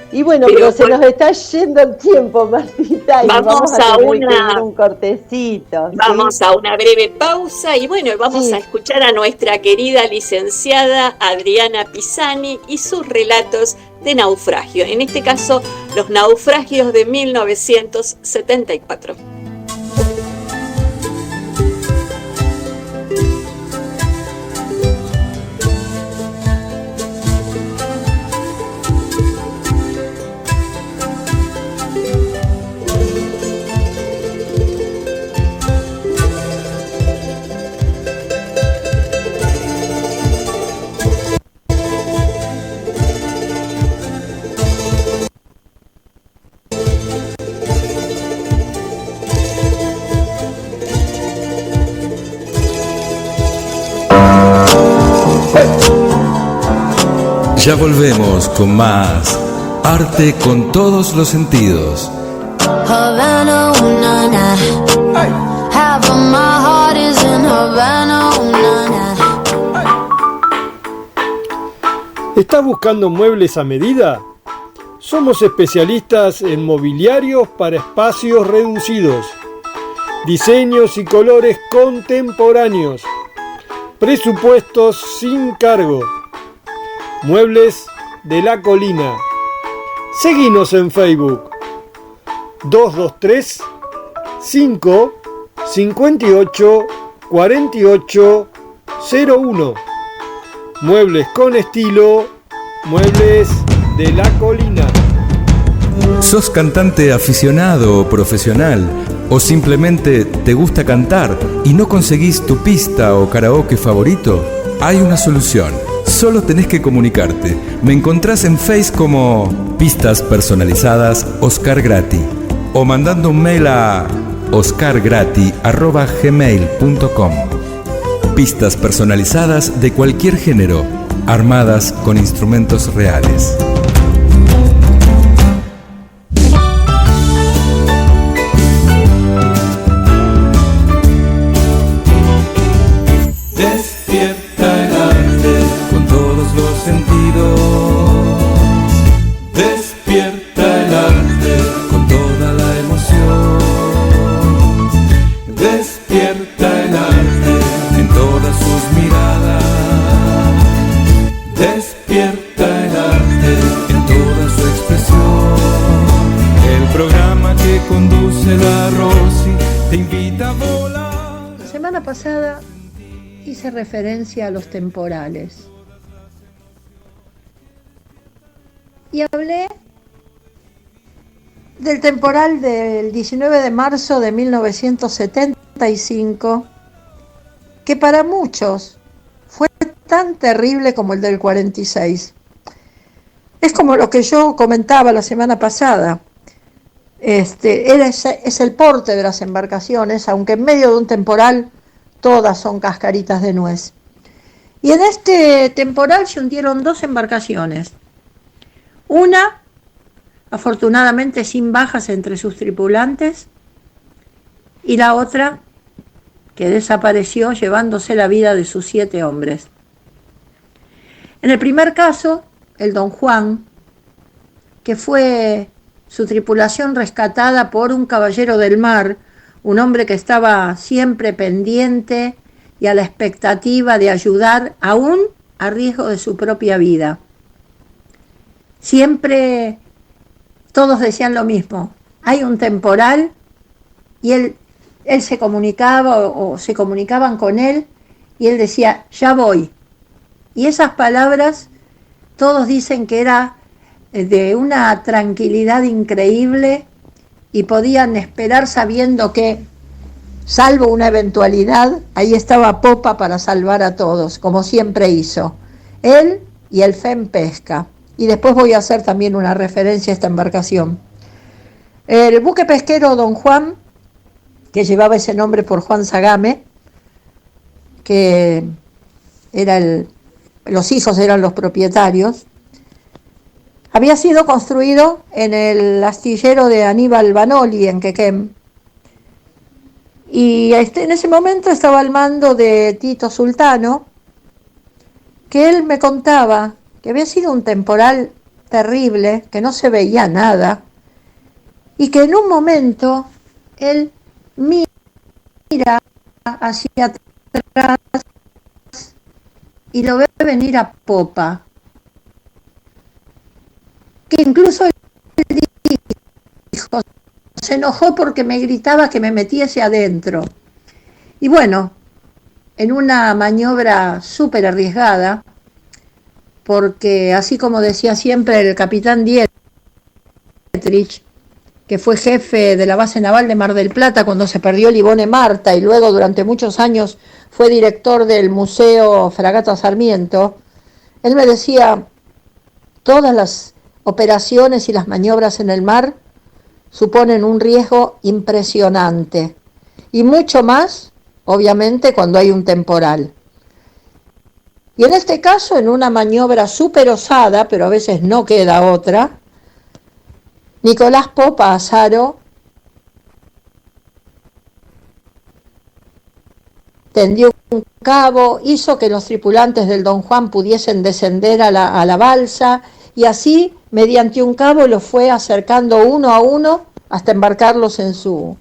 Y bueno, pero se nos está yendo el tiempo, Martita, y vamos a tener un cortecito. Vamos a una breve pausa y bueno, vamos a escuchar a nuestra querida licenciada Adriana Pisani y sus relatos de naufragio. En este caso, los naufragios de 1974. Ya volvemos con más arte con todos los sentidos. Havana, una, na. Half of my heart is in Havana, una, na. ¿Estás buscando muebles a medida? Somos especialistas en mobiliarios para espacios reducidos, diseños y colores contemporáneos, presupuestos sin cargo. Muebles de la Colina. Seguinos en Facebook 223 5 58 48 01. Muebles con estilo, Muebles de la Colina. ¿Sos cantante aficionado o profesional? ¿O simplemente te gusta cantar y no conseguís tu pista o karaoke favorito? Hay una solución. Solo tenés que comunicarte. Me encontrás en Face como Pistas Personalizadas Oscar Grati o mandando un mail a oscargrati@gmail.com. Pistas personalizadas de cualquier género, armadas con instrumentos reales. Referencia a los temporales y hablé del temporal del 19 de marzo de 1975, que para muchos fue tan terrible como el del 46. Es como lo que yo comentaba la semana pasada. Es el porte de las embarcaciones, aunque en medio de un temporal todas son cascaritas de nuez. Y en este temporal se hundieron 2 embarcaciones. Una, afortunadamente sin bajas entre sus tripulantes, y la otra, que desapareció llevándose la vida de sus 7 hombres. En el primer caso, el Don Juan, que fue su tripulación rescatada por un caballero del mar, un hombre que estaba siempre pendiente y a la expectativa de ayudar, aún a riesgo de su propia vida. Siempre todos decían lo mismo: hay un temporal, y él se comunicaba o se comunicaban con él y él decía, ya voy. Y esas palabras todos dicen que era de una tranquilidad increíble y podían esperar sabiendo que, salvo una eventualidad, ahí estaba popa para salvar a todos, como siempre hizo. Él y el FEM Pesca. Y después voy a hacer también una referencia a esta embarcación. El buque pesquero Don Juan, que llevaba ese nombre por Juan Sagame, que era los hijos eran los propietarios, había sido construido en el astillero de Aníbal Banoli en Quequén, y en ese momento estaba al mando de Tito Sultano, que él me contaba que había sido un temporal terrible, que no se veía nada, y que en un momento él mira hacia atrás y lo ve venir a popa, que incluso él dijo, se enojó porque me gritaba que me metiese adentro. Y bueno, en una maniobra súper arriesgada, porque así como decía siempre el capitán Dietrich, que fue jefe de la base naval de Mar del Plata cuando se perdió el Ivone Marta y luego durante muchos años fue director del Museo Fragata Sarmiento, él me decía, todas las operaciones y las maniobras en el mar suponen un riesgo impresionante, y mucho más, obviamente, cuando hay un temporal. Y en este caso, en una maniobra súper osada, pero a veces no queda otra, Nicolás Popa Azaro tendió un cabo, hizo que los tripulantes del Don Juan pudiesen descender a la balsa, y así, mediante un cabo, los fue acercando uno a uno hasta embarcarlos en su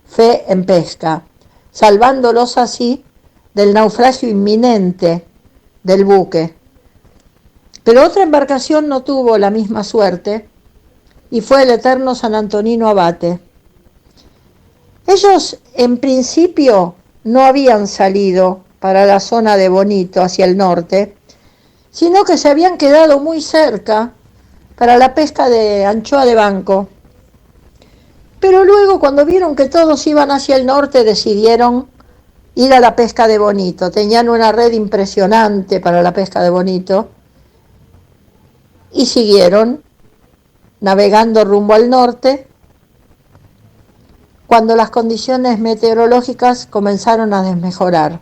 fe en pesca, salvándolos así del naufragio inminente del buque. Pero otra embarcación no tuvo la misma suerte, y fue el eterno San Antonino Abate. Ellos, en principio, no habían salido para la zona de Bonito, hacia el norte, sino que se habían quedado muy cerca para la pesca de anchoa de banco. Pero luego, cuando vieron que todos iban hacia el norte, decidieron ir a la pesca de Bonito. Tenían una red impresionante para la pesca de Bonito y siguieron navegando rumbo al norte, cuando las condiciones meteorológicas comenzaron a desmejorar.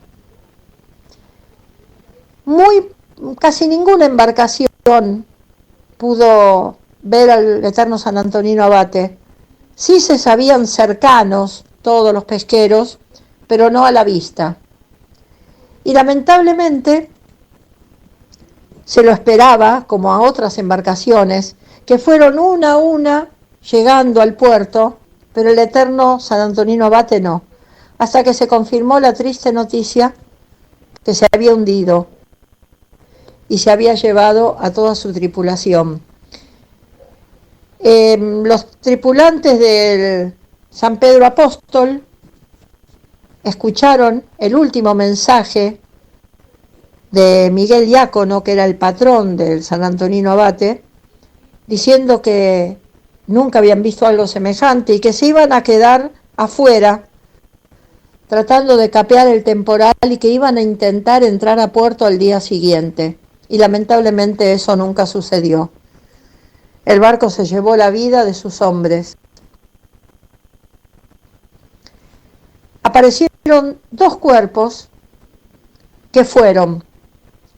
Casi ninguna embarcación pudo ver al eterno San Antonino Abate. Sí se sabían cercanos todos los pesqueros, pero no a la vista. Y lamentablemente se lo esperaba, como a otras embarcaciones, que fueron una a una llegando al puerto, pero el eterno San Antonino Abate no, hasta que se confirmó la triste noticia que se había hundido y se había llevado a toda su tripulación. Los tripulantes del San Pedro Apóstol escucharon el último mensaje de Miguel Diácono, que era el patrón del San Antonino Abate, diciendo que nunca habían visto algo semejante y que se iban a quedar afuera tratando de capear el temporal y que iban a intentar entrar a puerto al día siguiente. Y lamentablemente eso nunca sucedió. el barco se llevó la vida de sus hombres. Aparecieron 2 cuerpos que fueron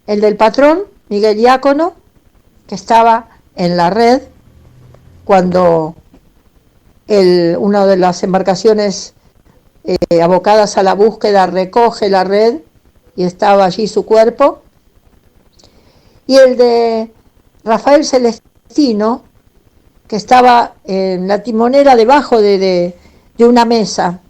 el del patrón, Miguel Diácono, que estaba en la red cuando una de las embarcaciones abocadas a la búsqueda recoge la red y estaba allí su cuerpo, y el de Rafael Celestino, que estaba en la timonera debajo de una mesa.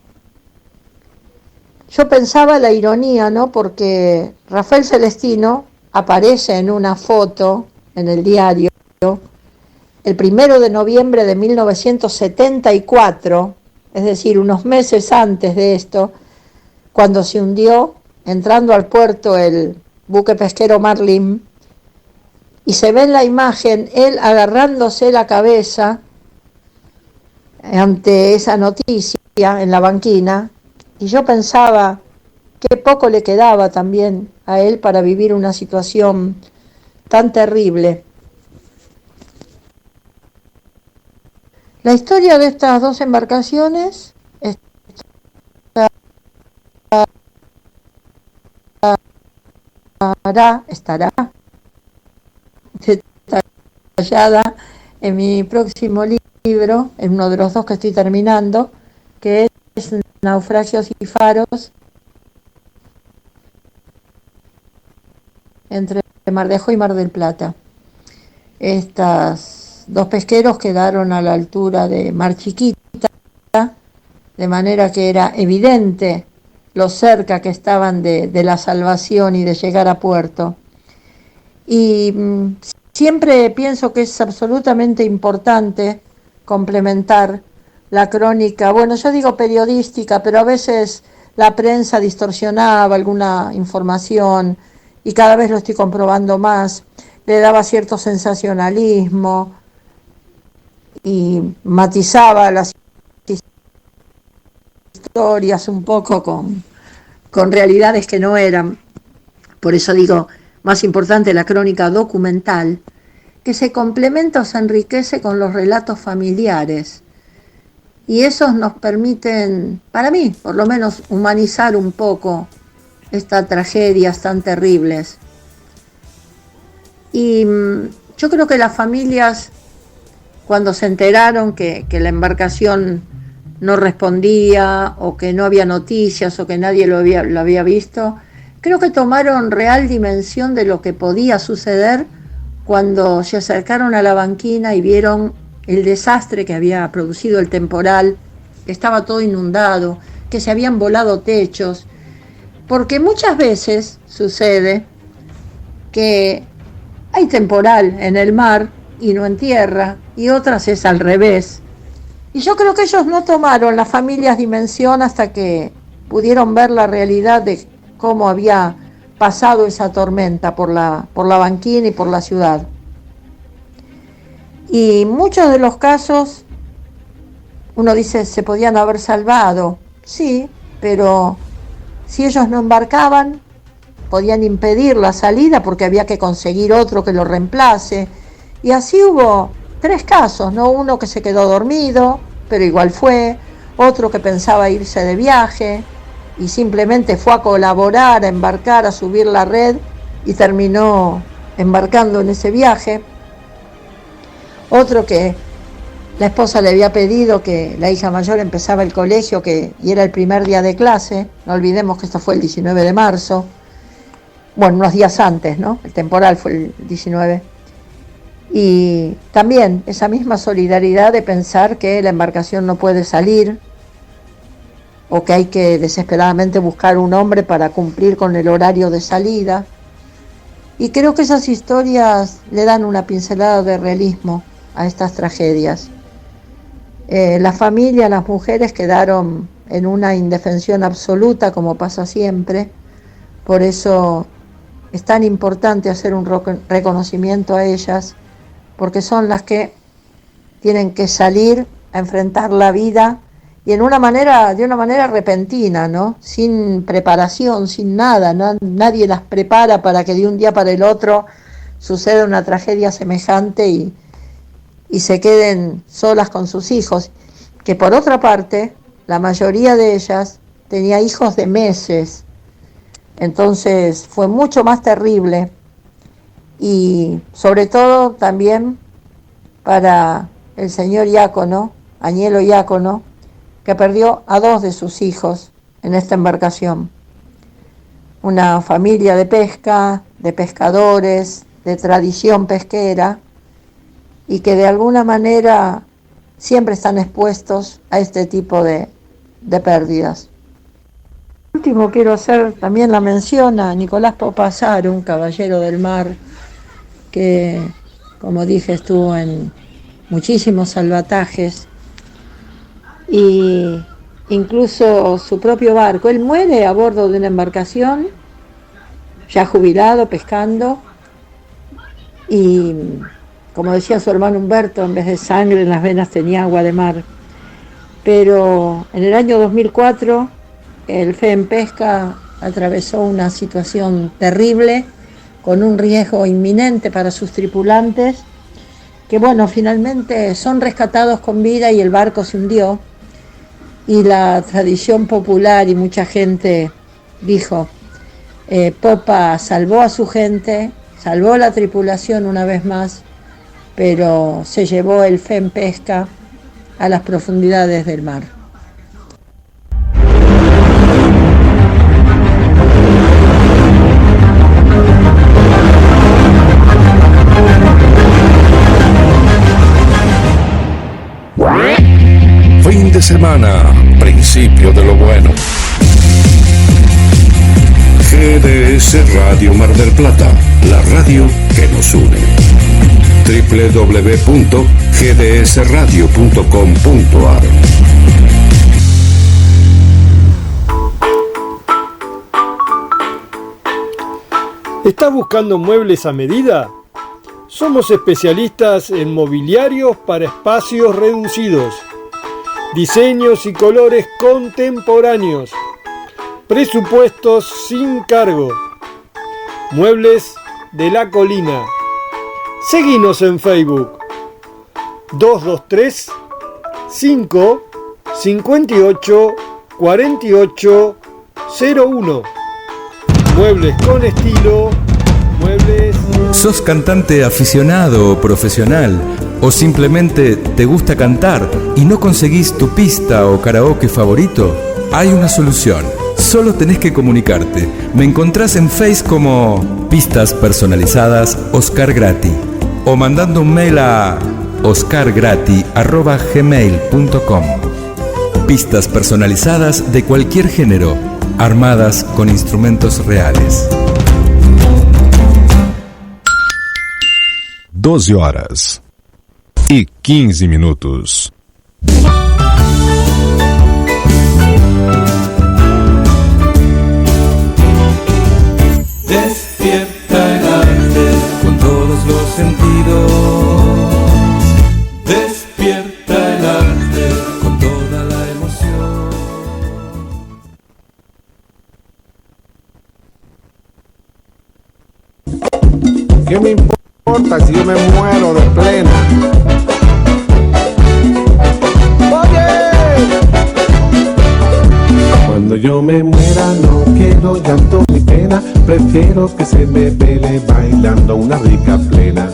Yo pensaba la ironía, ¿no? Porque Rafael Celestino aparece en una foto en el diario el 1 de noviembre de 1974, es decir, unos meses antes de esto, cuando se hundió, entrando al puerto el buque pesquero Marlin, y se ve en la imagen él agarrándose la cabeza ante esa noticia en la banquina, y yo pensaba qué poco le quedaba también a él para vivir una situación tan terrible. La historia de estas 2 embarcaciones estará detallada en mi próximo libro, en uno de los 2 que estoy terminando, que es Naufragios y faros entre Mar de Ajó y Mar del Plata. Estas 2 pesqueros quedaron a la altura de Mar Chiquita, de manera que era evidente lo cerca que estaban de la salvación y de llegar a puerto. Y siempre pienso que es absolutamente importante complementar la crónica, bueno, yo digo periodística, pero a veces la prensa distorsionaba alguna información, y cada vez lo estoy comprobando más, le daba cierto sensacionalismo y matizaba las historias un poco con realidades que no eran. Por eso digo, más importante la crónica documental, que se complementa o se enriquece con los relatos familiares. Y esos nos permiten, para mí, por lo menos, humanizar un poco estas tragedias tan terribles. Y yo creo que las familias, cuando se enteraron que la embarcación no respondía, o que no había noticias, o que nadie lo había visto, creo que tomaron real dimensión de lo que podía suceder cuando se acercaron a la banquina y vieron el desastre que había producido el temporal, que estaba todo inundado, que se habían volado techos, porque muchas veces sucede que hay temporal en el mar y no en tierra, y otras es al revés. Y yo creo que ellos no tomaron, las familias, dimensión hasta que pudieron ver la realidad de cómo había pasado esa tormenta por la banquina y por la ciudad. Y muchos de los casos, uno dice, se podían haber salvado. Sí, pero si ellos no embarcaban, podían impedir la salida porque había que conseguir otro que lo reemplace. Y así hubo 3 casos, ¿no? Uno que se quedó dormido, pero igual fue. Otro que pensaba irse de viaje y simplemente fue a colaborar, a embarcar, a subir la red y terminó embarcando en ese viaje. Otro que la esposa le había pedido que la hija mayor empezaba el colegio y era el primer día de clase. No olvidemos que esto fue el 19 de marzo. Bueno, unos días antes, ¿no? El temporal fue el 19. Y también esa misma solidaridad de pensar que la embarcación no puede salir, o que hay que desesperadamente buscar un hombre para cumplir con el horario de salida. Y creo que esas historias le dan una pincelada de realismo a estas tragedias. La familia, las mujeres quedaron en una indefensión absoluta, como pasa siempre. Por eso es tan importante hacer un reconocimiento a ellas, porque son las que tienen que salir a enfrentar la vida, y de una manera repentina, ¿no? Sin preparación, sin nada, nadie las prepara para que de un día para el otro suceda una tragedia semejante y se queden solas con sus hijos, que por otra parte, la mayoría de ellas tenía hijos de meses, entonces fue mucho más terrible, y sobre todo también para el señor Diácono, Añelo Diácono, que perdió a 2 de sus hijos en esta embarcación. Una familia de pesca, de pescadores, de tradición pesquera, y que de alguna manera siempre están expuestos a este tipo de pérdidas. Por último, quiero hacer también la mención a Nicolás Popazaro, un caballero del mar que, como dije, estuvo en muchísimos salvatajes y incluso su propio barco. Él muere a bordo de una embarcación, ya jubilado, pescando, y como decía su hermano Humberto, en vez de sangre en las venas tenía agua de mar. Pero en el año 2004 el FEM Pesca atravesó una situación terrible, con un riesgo inminente para sus tripulantes, que bueno, finalmente son rescatados con vida y el barco se hundió. Y la tradición popular y mucha gente dijo, Popa salvó a su gente, salvó la tripulación una vez más, pero se llevó el FEM Pesca a las profundidades del mar. Fin de semana, principio de lo bueno. GDS Radio Mar del Plata, la radio que nos une. www.gdsradio.com.ar. ¿Estás buscando muebles a medida? Somos especialistas en mobiliarios para espacios reducidos, diseños y colores contemporáneos, presupuestos sin cargo. Muebles de la Colina. Seguinos en Facebook 223 5 58 48 01. Muebles con estilo. Muebles. ¿Sos cantante aficionado o profesional? ¿O simplemente te gusta cantar y no conseguís tu pista o karaoke favorito? Hay una solución. Solo tenés que comunicarte. Me encontrás en Face como Pistas Personalizadas Oscar Grati o mandando un mail a oscargrati@gmail.com. Pistas personalizadas de cualquier género, armadas con instrumentos reales. 12h15. Despierta el arte con todos los sentidos. Despierta el arte con toda la emoción. ¿Qué me importa si yo me muero de plena? Oye, cuando yo me muera no quiero llanto ni pena, prefiero que se me vele bailando una rica plena.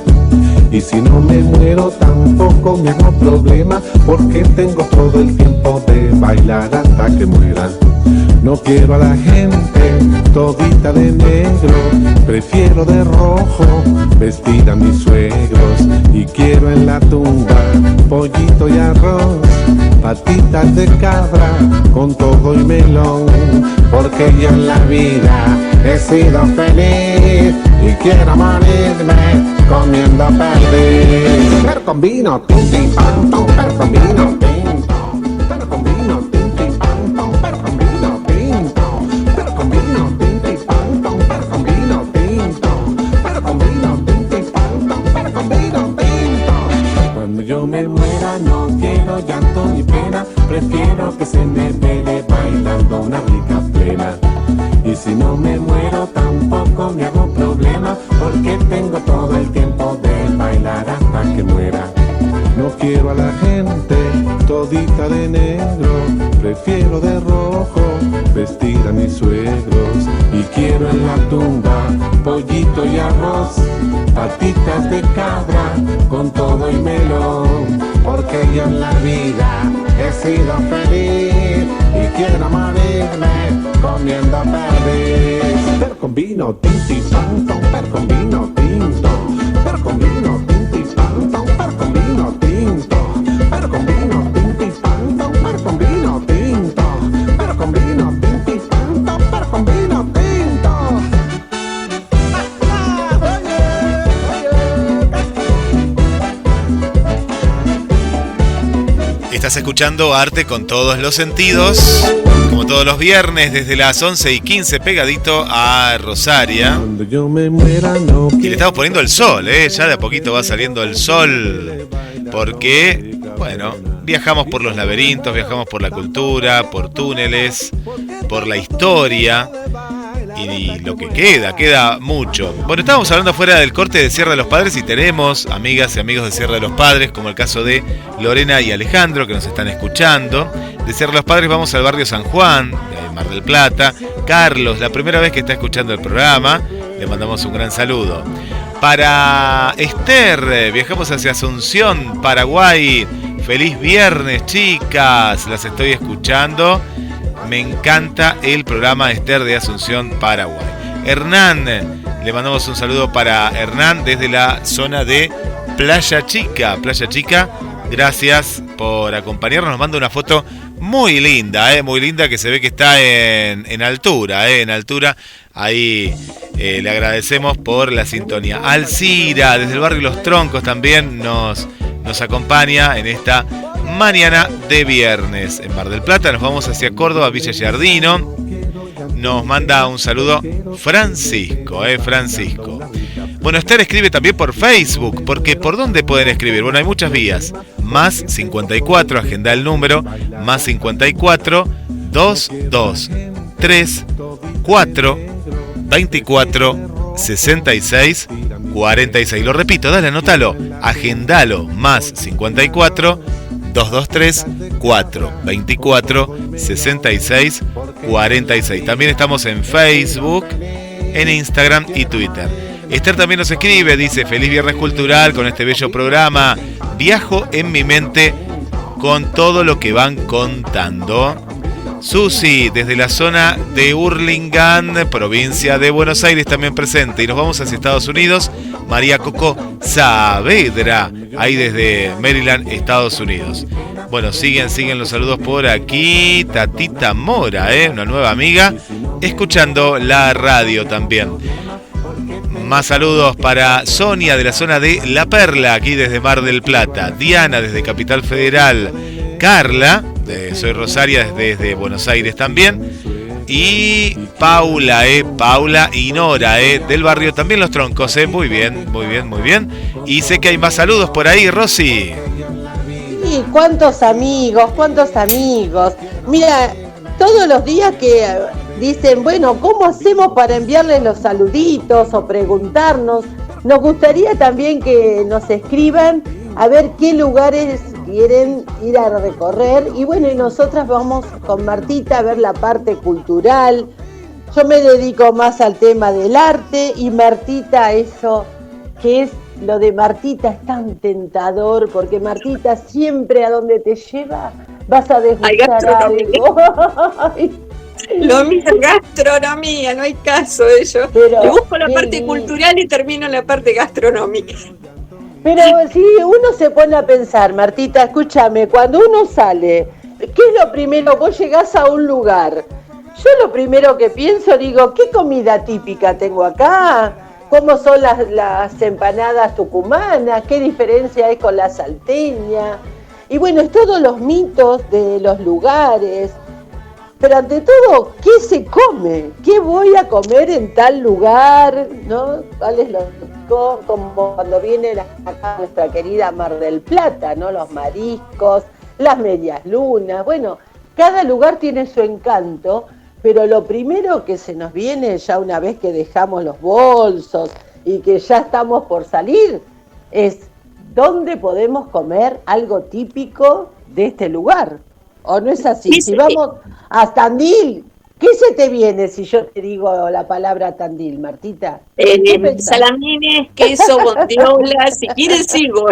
Y si no me muero tampoco me hago problema, porque tengo todo el tiempo de bailar hasta que muera. No quiero a la gente todita de negro, prefiero de rojo vestir a mis suegros. Y quiero en la tumba pollito y arroz, patitas de cabra con todo y melón, porque yo en la vida he sido feliz y quiero morirme comiendo perdiz. Pero con vino, tin, tin, pam, pam, pero con vino, tin, pam, pero con vino, tin, tin, pam, pam, pero con vino, tin, pam, pero con vino, tin, tin, pam, pam, pero con vino, tin, pam, pero con vino, tin, tin, pam, pam, pero con vino, tin, pam. Cuando yo me muera no quiero llanto ni pena, prefiero que se me vele bailando una rica plena. Y si no me muero tampoco me hago problema, porque tengo todo el tiempo de bailar hasta que muera. quiero a la gente todita de negro, prefiero de rojo vestir a mis suegros. Y quiero en la tumba pollito y arroz, patitas de cabra con todo y melón, porque yo en la vida he sido feliz y quiero morirme comiendo perdiz. Per con vino, tinti, pan, ton, per con vino, tinto, per con vino, tinti, pan, ton, per con vino, tinto, per con vino, tinti, pan, ton, per con vino, tinto, per con vino, tinti, pan, ton, per con vino, tinto. Estás escuchando Arte con todos los sentidos, como todos los viernes, desde las 11:15, pegadito a Rosaria. Y le estamos poniendo el sol, ya de a poquito va saliendo el sol, porque, bueno, viajamos por los laberintos, viajamos por la cultura, por túneles, por la historia. Y lo que queda mucho. Bueno, estábamos hablando fuera del corte de Sierra de los Padres y tenemos amigas y amigos de Sierra de los Padres, como el caso de Lorena y Alejandro, que nos están escuchando. De Sierra de los Padres vamos al barrio San Juan, de Mar del Plata. Carlos, la primera vez que está escuchando el programa, le mandamos un gran saludo. Para Esther, viajamos hacia Asunción, Paraguay. Feliz viernes, chicas, las estoy escuchando. Me encanta el programa Esther de Asunción, Paraguay. Hernán, le mandamos un saludo para Hernán desde la zona de Playa Chica. Playa Chica, gracias por acompañarnos. Nos manda una foto muy linda, que se ve que está en altura, en altura. Ahí le agradecemos por la sintonía. Alcira, desde el barrio Los Troncos, también nos acompaña en esta mañana de viernes. En Mar del Plata nos vamos hacia Córdoba, Villa Giardino. Nos manda un saludo Francisco, Francisco. Bueno, Esther escribe también por Facebook, porque ¿por dónde pueden escribir? Bueno, hay muchas vías. Más 54, agenda el número, más 54 22 3 4 24 66 46. Lo repito, dale, anótalo, agendalo, más 54 223 4 24 66 46. También estamos en Facebook, en Instagram y Twitter. Esther también nos escribe, dice: feliz viernes cultural con este bello programa. Viajo en mi mente con todo lo que van contando. Susi, desde la zona de Hurlingham, provincia de Buenos Aires, también presente. Y nos vamos hacia Estados Unidos. María Coco Saavedra, ahí desde Maryland, Estados Unidos. Bueno, siguen los saludos por aquí. Tatita Mora, una nueva amiga, escuchando la radio también. Más saludos para Sonia de la zona de La Perla, aquí desde Mar del Plata. Diana desde Capital Federal. Carla, soy Rosaria desde Buenos Aires también. Y Paula, Paula y Nora, del barrio también Los Troncos, Muy bien. Y sé que hay más saludos por ahí, Rosy. Sí, cuántos amigos. Mira, todos los días que dicen, bueno, ¿cómo hacemos para enviarles los saluditos o preguntarnos? Nos gustaría también que nos escriban a ver qué lugares quieren ir a recorrer. Y bueno, y nosotras vamos con Martita a ver la parte cultural. Yo me dedico más al tema del arte y Martita, eso que es lo de Martita es tan tentador, porque Martita siempre a donde te lleva vas a degustar algo. Lo mío es gastronomía, no hay caso de ello. Le busco la parte cultural y termino en la parte gastronómica. Pero si uno se pone a pensar, Martita, escúchame, cuando uno sale, ¿qué es lo primero? Vos llegás a un lugar. Yo lo primero que pienso, digo, ¿qué comida típica tengo acá? ¿Cómo son las empanadas tucumanas? ¿Qué diferencia hay con la salteña? Y bueno, es todos los mitos de los lugares. Pero ante todo, ¿qué se come? ¿Qué voy a comer en tal lugar? ¿No? ¿Cuál es como cuando viene acá nuestra querida Mar del Plata, ¿no? Los mariscos, las medias lunas. Bueno, cada lugar tiene su encanto, pero lo primero que se nos viene ya una vez que dejamos los bolsos y que ya estamos por salir es dónde podemos comer algo típico de este lugar. ¿O no es así? Sí, Si sí. vamos a Tandil, ¿qué se te viene si yo te digo la palabra Tandil, Martita? ¿Qué pensás? Salamines, queso, bondiola, si quieres sigo.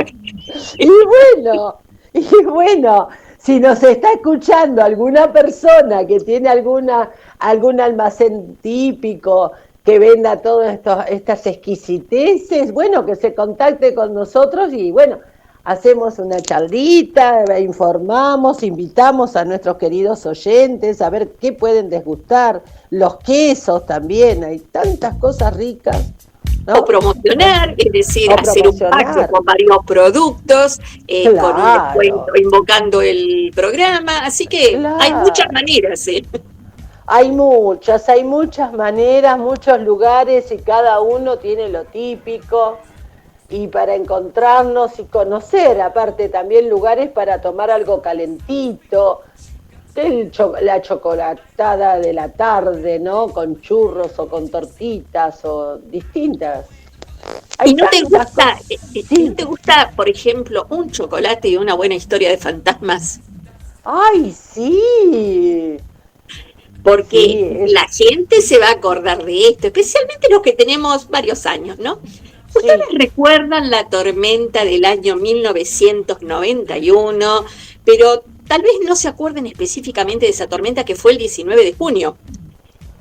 Y bueno, si nos está escuchando alguna persona que tiene algún almacén típico que venda todas estas exquisiteces, bueno, que se contacte con nosotros y bueno, hacemos una charlita, informamos, invitamos a nuestros queridos oyentes a ver qué pueden degustar, los quesos también, hay tantas cosas ricas. ¿no? O promocionar, es decir, O hacer un promocionar. pacto con varios productos, con un Claro. descuento, invocando el programa, así que hay muchas maneras. Hay muchas maneras, muchos lugares y cada uno tiene lo típico. Y para encontrarnos y conocer, aparte también lugares para tomar algo calentito, la chocolatada de la tarde, ¿no? Con churros o con tortitas o distintas. ¿Y no te gusta, ¿no te gusta, por ejemplo, un chocolate y una buena historia de fantasmas? ¡Ay, sí! Porque la gente se va a acordar de esto, especialmente los que tenemos varios años, ¿no? ¿Ustedes recuerdan la tormenta del año 1991? Pero tal vez no se acuerden específicamente de esa tormenta que fue el 19 de junio.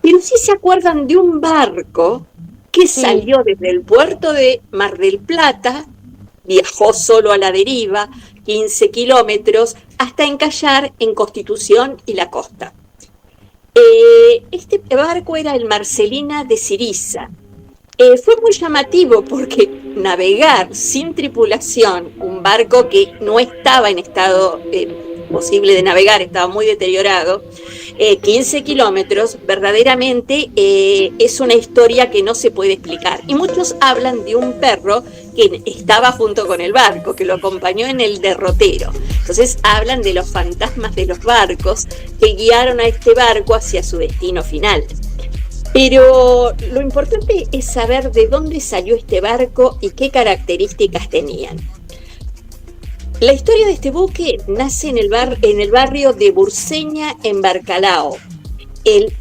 Pero sí se acuerdan de un barco que salió desde el puerto de Mar del Plata, viajó solo a la deriva, 15 kilómetros, hasta encallar en Constitución y la costa. Este barco era el Marcelina de Siriza. Fue muy llamativo porque navegar sin tripulación, un barco que no estaba en estado posible de navegar, estaba muy deteriorado, 15 kilómetros, verdaderamente es una historia que no se puede explicar. Y muchos hablan de un perro que estaba junto con el barco, que lo acompañó en el derrotero. Entonces hablan de los fantasmas de los barcos que guiaron a este barco hacia su destino final. Pero lo importante es saber de dónde salió este barco y qué características tenían. La historia de este buque nace en el barrio de Burceña, en Barcalao,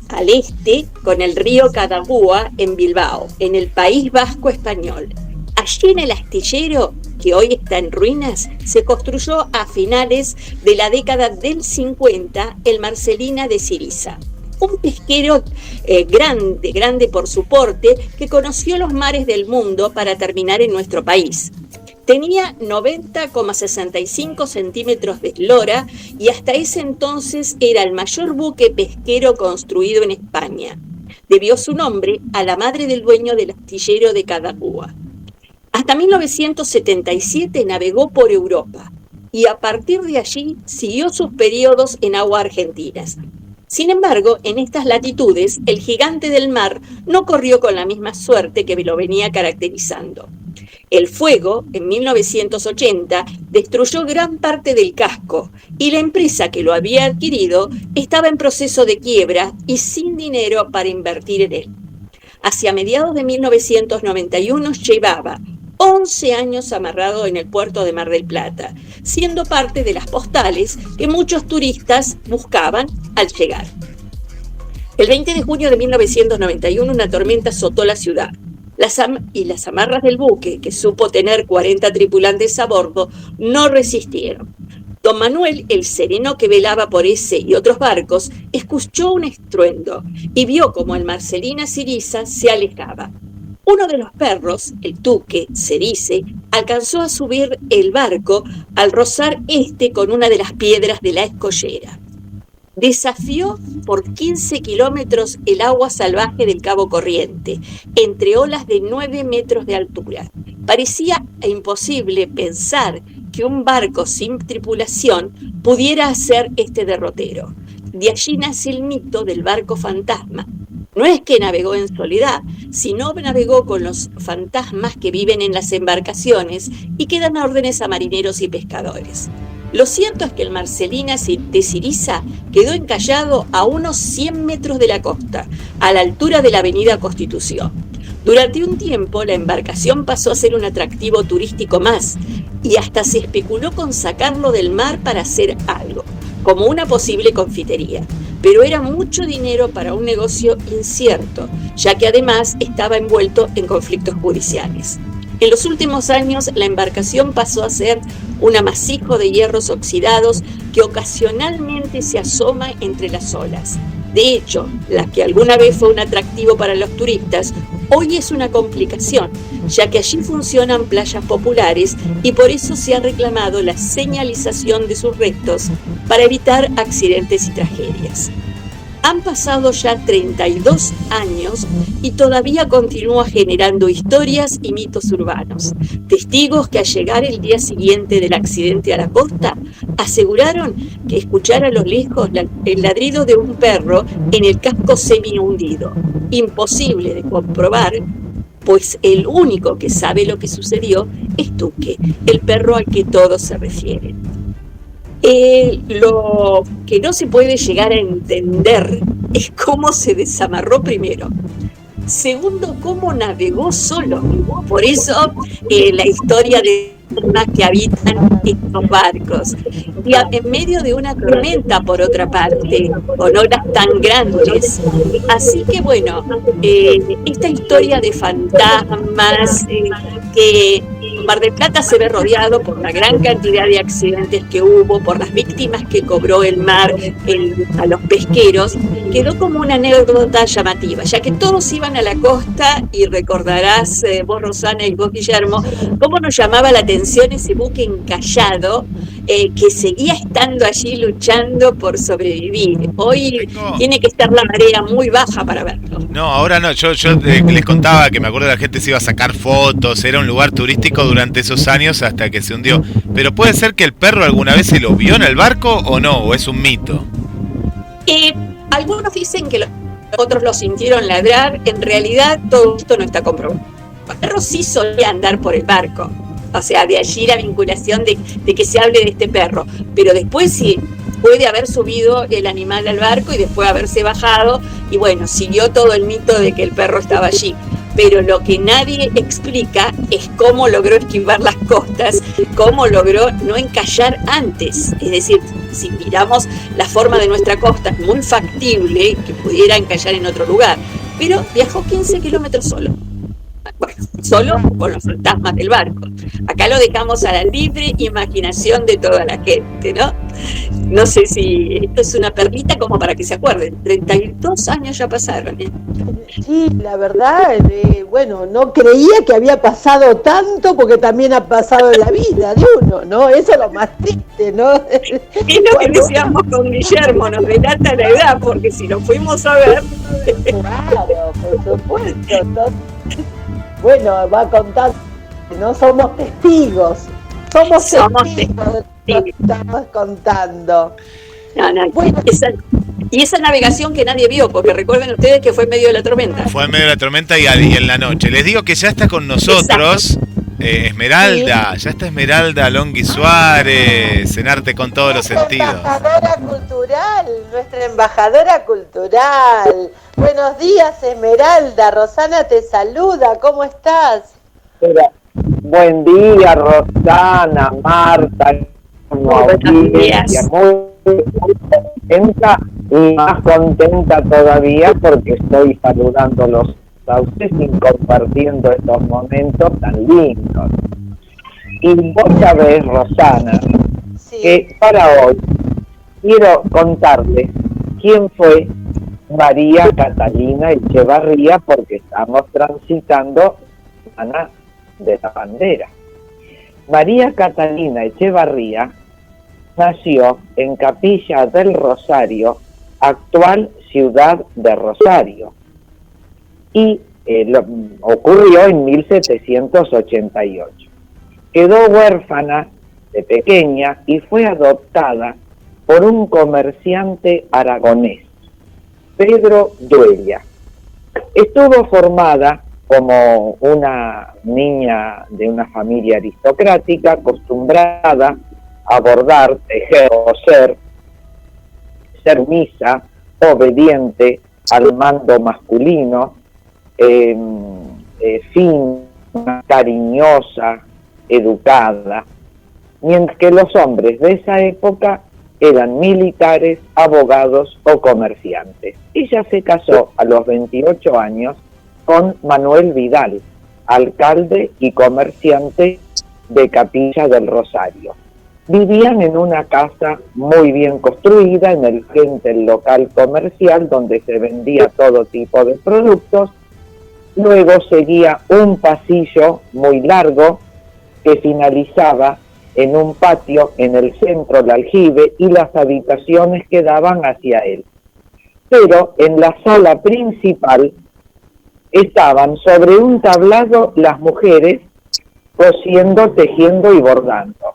al este, con el río Cadagua, en Bilbao, en el País Vasco español. Allí en el astillero, que hoy está en ruinas, se construyó a finales de la década del 50 el Marcelina de Siriza. Un pesquero grande por su porte, que conoció los mares del mundo para terminar en nuestro país. Tenía 90,65 centímetros de eslora y hasta ese entonces era el mayor buque pesquero construido en España. Debió su nombre a la madre del dueño del astillero de Cadagua. Hasta 1977 navegó por Europa y a partir de allí siguió sus periodos en aguas argentinas. Sin embargo, en estas latitudes, el gigante del mar no corrió con la misma suerte que lo venía caracterizando. El fuego, en 1980, destruyó gran parte del casco y la empresa que lo había adquirido estaba en proceso de quiebra y sin dinero para invertir en él. Hacia mediados de 1991 llevaba 11 años amarrado en el puerto de Mar del Plata, siendo parte de las postales que muchos turistas buscaban al llegar. El 20 de junio de 1991 una tormenta azotó la ciudad. Las amarras del buque, que supo tener 40 tripulantes a bordo, no resistieron. Don Manuel, el sereno que velaba por ese y otros barcos, escuchó un estruendo y vio como el Marcelina Siriza se alejaba. Uno de los perros, el Tuque, Cerice, alcanzó a subir el barco al rozar con una de las piedras de la escollera. Desafió por 15 kilómetros el agua salvaje del Cabo Corriente, entre olas de 9 metros de altura. Parecía imposible pensar que un barco sin tripulación pudiera hacer este derrotero. De allí nace el mito del barco fantasma. No es que navegó en soledad, sino navegó con los fantasmas que viven en las embarcaciones y que dan órdenes a marineros y pescadores. Lo cierto es que el Marcelina de Siriza quedó encallado a unos 100 metros de la costa, a la altura de la avenida Constitución. Durante un tiempo, la embarcación pasó a ser un atractivo turístico más, y hasta se especuló con sacarlo del mar para hacer algo, como una posible confitería. Pero era mucho dinero para un negocio incierto, ya que además estaba envuelto en conflictos judiciales. En los últimos años, la embarcación pasó a ser un amasijo de hierros oxidados que ocasionalmente se asoma entre las olas. De hecho, la que alguna vez fue un atractivo para los turistas, hoy es una complicación, ya que allí funcionan playas populares y por eso se ha reclamado la señalización de sus restos para evitar accidentes y tragedias. Han pasado ya 32 años y todavía continúa generando historias y mitos urbanos. Testigos que al llegar el día siguiente del accidente a la costa aseguraron que escuchar a lo lejos el ladrido de un perro en el casco semi-hundido. Imposible de comprobar, pues el único que sabe lo que sucedió es Tuque, el perro al que todos se refieren. Lo que no se puede llegar a entender es cómo se desamarró primero. Segundo, cómo navegó solo. Por eso la historia de personas que habitan estos barcos. Y en medio de una tormenta, por otra parte, con olas tan grandes. Así que bueno, esta historia de fantasmas, que Mar del Plata se ve rodeado por la gran cantidad de accidentes que hubo, por las víctimas que cobró el mar a los pesqueros, quedó como una anécdota llamativa, ya que todos iban a la costa y recordarás vos, Rosana, y vos, Guillermo, cómo nos llamaba la atención ese buque encallado que seguía estando allí luchando por sobrevivir. Hoy tiene que estar la marea muy baja para verlo. No, ahora no, yo les contaba que me acuerdo que la gente se iba a sacar fotos, era un lugar turístico durante esos años hasta que se hundió. Pero puede ser que el perro alguna vez se lo vio en el barco o no, o es un mito. Algunos dicen que otros lo sintieron ladrar, en realidad todo esto no está comprobado. El perro sí solía andar por el barco, o sea, de allí la vinculación de que se hable de este perro, pero después sí puede haber subido el animal al barco y después haberse bajado, y bueno, siguió todo el mito de que el perro estaba allí. Pero lo que nadie explica es cómo logró esquivar las costas, cómo logró no encallar antes. Es decir, si miramos la forma de nuestra costa, es muy factible que pudiera encallar en otro lugar, pero viajó 15 kilómetros solo. Bueno, solo con los fantasmas del barco. Acá lo dejamos a la libre imaginación de toda la gente, ¿no? No sé si esto es una perlita como para que se acuerden. 32 años ya pasaron, ¿eh? Sí, la verdad, bueno, no creía que había pasado tanto porque también ha pasado en la vida de uno, ¿no? Eso es lo más triste, ¿no? Es lo que decíamos con Guillermo, nos delata la edad, porque si lo fuimos a ver... Claro, por supuesto, ¿no? Bueno, va a contar, no somos testigos, somos testigos de lo que estamos contando. No, bueno. Esa navegación que nadie vio, porque recuerden ustedes que fue en medio de la tormenta. Fue en medio de la tormenta y en la noche. Les digo que ya está con nosotros Esmeralda, sí. Ya está Esmeralda Longhi Suárez, en Arte con todos los sentidos. Nuestra embajadora cultural. Buenos días, Esmeralda. Rosana te saluda, ¿cómo estás? Buen día, Rosana, Marta, audiencia, muy contenta y más contenta todavía porque estoy saludándolos a ustedes y compartiendo estos momentos tan lindos. Y vos sabés, Rosana, sí, que para hoy quiero contarles quién fue María Catalina Echevarría, porque estamos transitando Semana de la Bandera. María Catalina Echevarría nació en Capilla del Rosario, actual ciudad de Rosario, y ocurrió en 1788. Quedó huérfana de pequeña y fue adoptada por un comerciante aragonés, Pedro Dueña. Estuvo formada como una niña de una familia aristocrática, acostumbrada a bordar, tejer, coser, ser misa, obediente al mando masculino, fina, cariñosa, educada, mientras que los hombres de esa época eran militares, abogados o comerciantes. Ella se casó a los 28 años con Manuel Vidal, alcalde y comerciante de Capilla del Rosario. Vivían en una casa muy bien construida en el frente del local comercial donde se vendía todo tipo de productos. Luego seguía un pasillo muy largo que finalizaba en un patio en el centro del aljibe y las habitaciones que daban hacia él. Pero en la sala principal estaban sobre un tablado las mujeres cosiendo, tejiendo y bordando.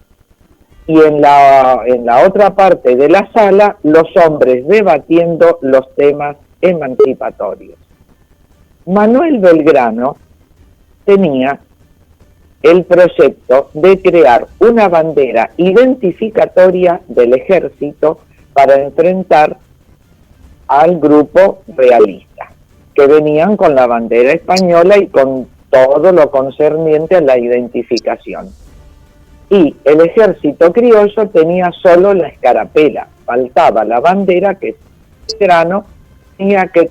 Y en la otra parte de la sala los hombres debatiendo los temas emancipatorios. Manuel Belgrano tenía el proyecto de crear una bandera identificatoria del ejército para enfrentar al grupo realista, que venían con la bandera española y con todo lo concerniente a la identificación. Y el ejército criollo tenía solo la escarapela, faltaba la bandera, que Belgrano tenía que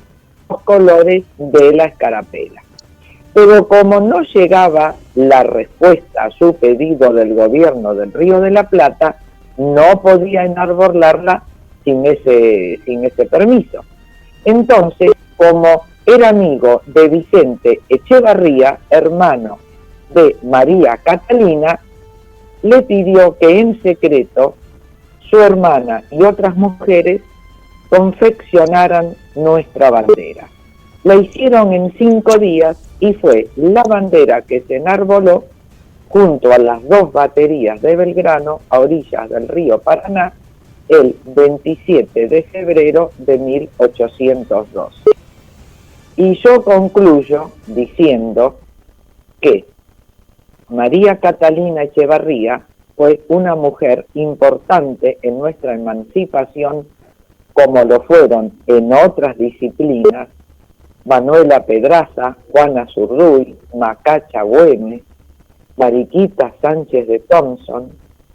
los colores de la escarapela. Pero como no llegaba la respuesta a su pedido del gobierno del Río de la Plata, no podía enarbolarla sin ese permiso. Entonces, como era amigo de Vicente Echevarría, hermano de María Catalina, le pidió que en secreto su hermana y otras mujeres confeccionaran nuestra bandera. La hicieron en 5 días y fue la bandera que se enarboló junto a las 2 baterías de Belgrano a orillas del río Paraná el 27 de febrero de 1812. Y yo concluyo diciendo que María Catalina Echevarría fue una mujer importante en nuestra emancipación, como lo fueron en otras disciplinas Manuela Pedraza, Juana Zurduy, Macacha Güemes, Mariquita Sánchez de Thompson,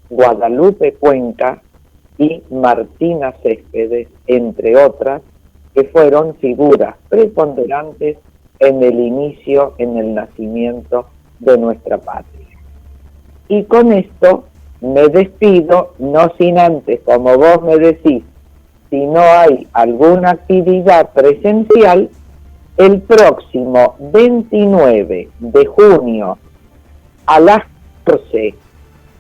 Guadalupe Cuenca y Martina Céspedes, entre otras, que fueron figuras preponderantes en el inicio, en el nacimiento de nuestra patria. Y con esto me despido, no sin antes, como vos me decís, si no hay alguna actividad presencial, el próximo 29 de junio a las 14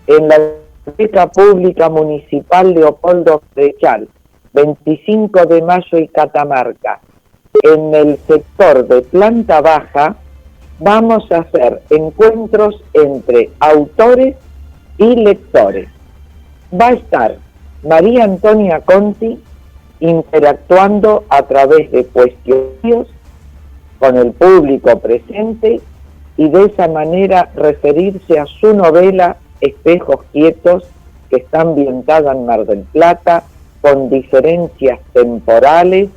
en la Biblioteca Pública Municipal Leopoldo Frechal, 25 de Mayo y Catamarca, en el sector de planta baja, vamos a hacer encuentros entre autores y lectores. Va a estar María Antonia Conti interactuando a través de cuestionarios con el público presente y de esa manera referirse a su novela Espejos Quietos, que está ambientada en Mar del Plata, con diferencias temporales,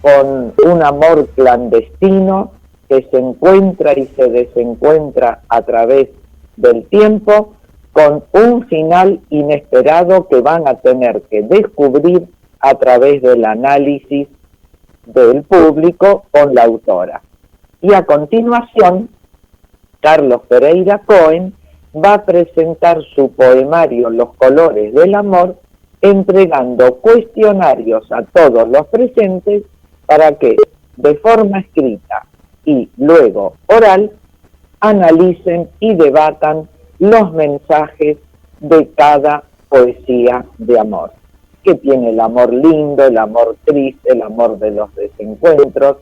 con un amor clandestino que se encuentra y se desencuentra a través del tiempo, con un final inesperado que van a tener que descubrir a través del análisis del público con la autora. Y a continuación, Carlos Pereira Cohen va a presentar su poemario Los colores del amor, entregando cuestionarios a todos los presentes para que, de forma escrita y luego oral, analicen y debatan los mensajes de cada poesía de amor, que tiene el amor lindo, el amor triste, el amor de los desencuentros,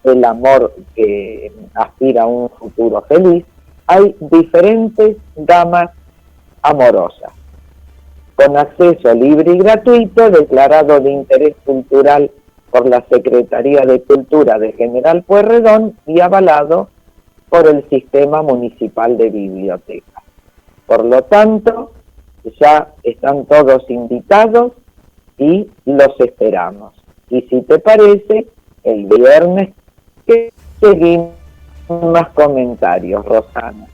el amor que aspira a un futuro feliz. Hay diferentes gamas amorosas, con acceso libre y gratuito, declarado de interés cultural por la Secretaría de Cultura de General Pueyrredón y avalado por el Sistema Municipal de Bibliotecas. Por lo tanto, ya están todos invitados y los esperamos. Y si te parece, el viernes que seguimos más comentarios, Rosana.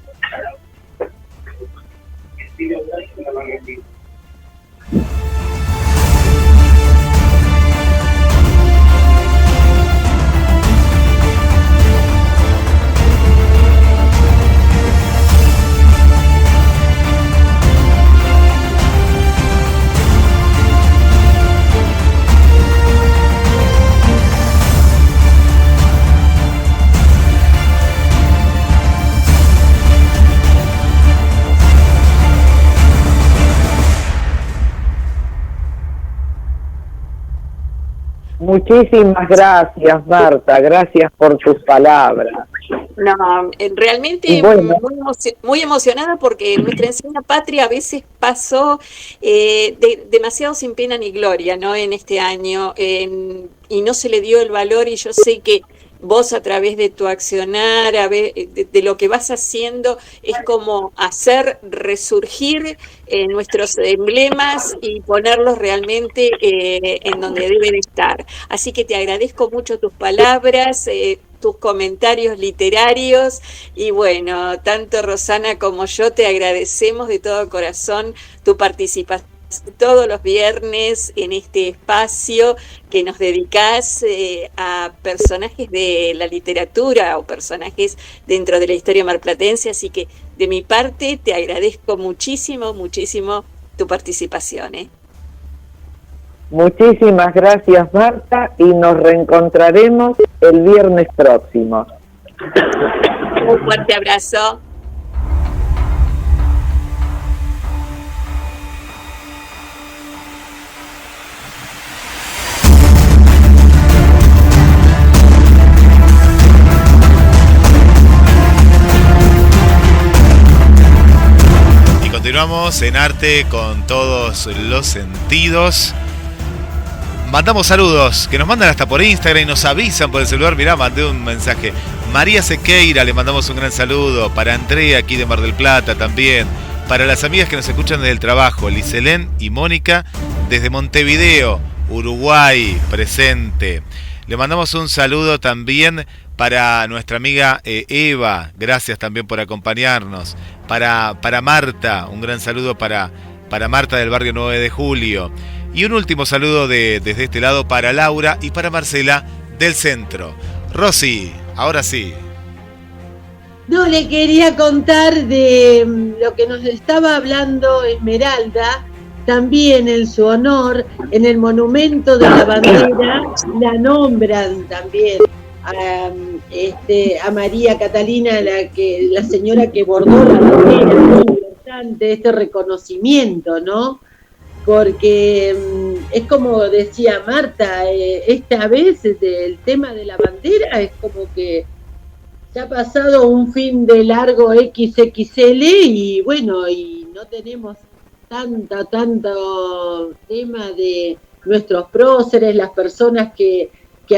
Muchísimas gracias, Marta, gracias por tus palabras. No, realmente Bueno. muy emocionada porque nuestra enseña patria a veces pasó demasiado sin pena ni gloria, ¿no? En este año y no se le dio el valor, y yo sé que vos a través de tu accionar, de lo que vas haciendo, es como hacer resurgir nuestros emblemas y ponerlos realmente en donde deben estar. Así que te agradezco mucho tus palabras, tus comentarios literarios, y bueno, tanto Rosana como yo te agradecemos de todo corazón tu participación todos los viernes en este espacio que nos dedicás a personajes de la literatura o personajes dentro de la historia marplatense, así que de mi parte te agradezco muchísimo, muchísimo tu participación. Muchísimas gracias, Marta, y nos reencontraremos el viernes próximo. Un fuerte abrazo. Continuamos en Arte con todos los sentidos. Mandamos saludos que nos mandan hasta por Instagram y nos avisan por el celular. Mirá, mandé un mensaje. María Sequeira, le mandamos un gran saludo. Para Andrea, aquí de Mar del Plata también. Para las amigas que nos escuchan desde el trabajo, Liselén y Mónica, desde Montevideo, Uruguay, presente. Le mandamos un saludo también para nuestra amiga Eva, gracias también por acompañarnos. Para Marta, un gran saludo para Marta del barrio 9 de Julio. Y un último saludo desde este lado para Laura y para Marcela del centro. Rosy, ahora sí. No, le quería contar de lo que nos estaba hablando Esmeralda, también en su honor, en el monumento de la bandera, la nombran también a María Catalina, la señora que bordó la bandera. Es muy importante este reconocimiento, ¿no? Porque es como decía Marta, esta vez el tema de la bandera es como que ya ha pasado un fin de largo XXL y bueno, y no tenemos tanto tema de nuestros próceres, las personas que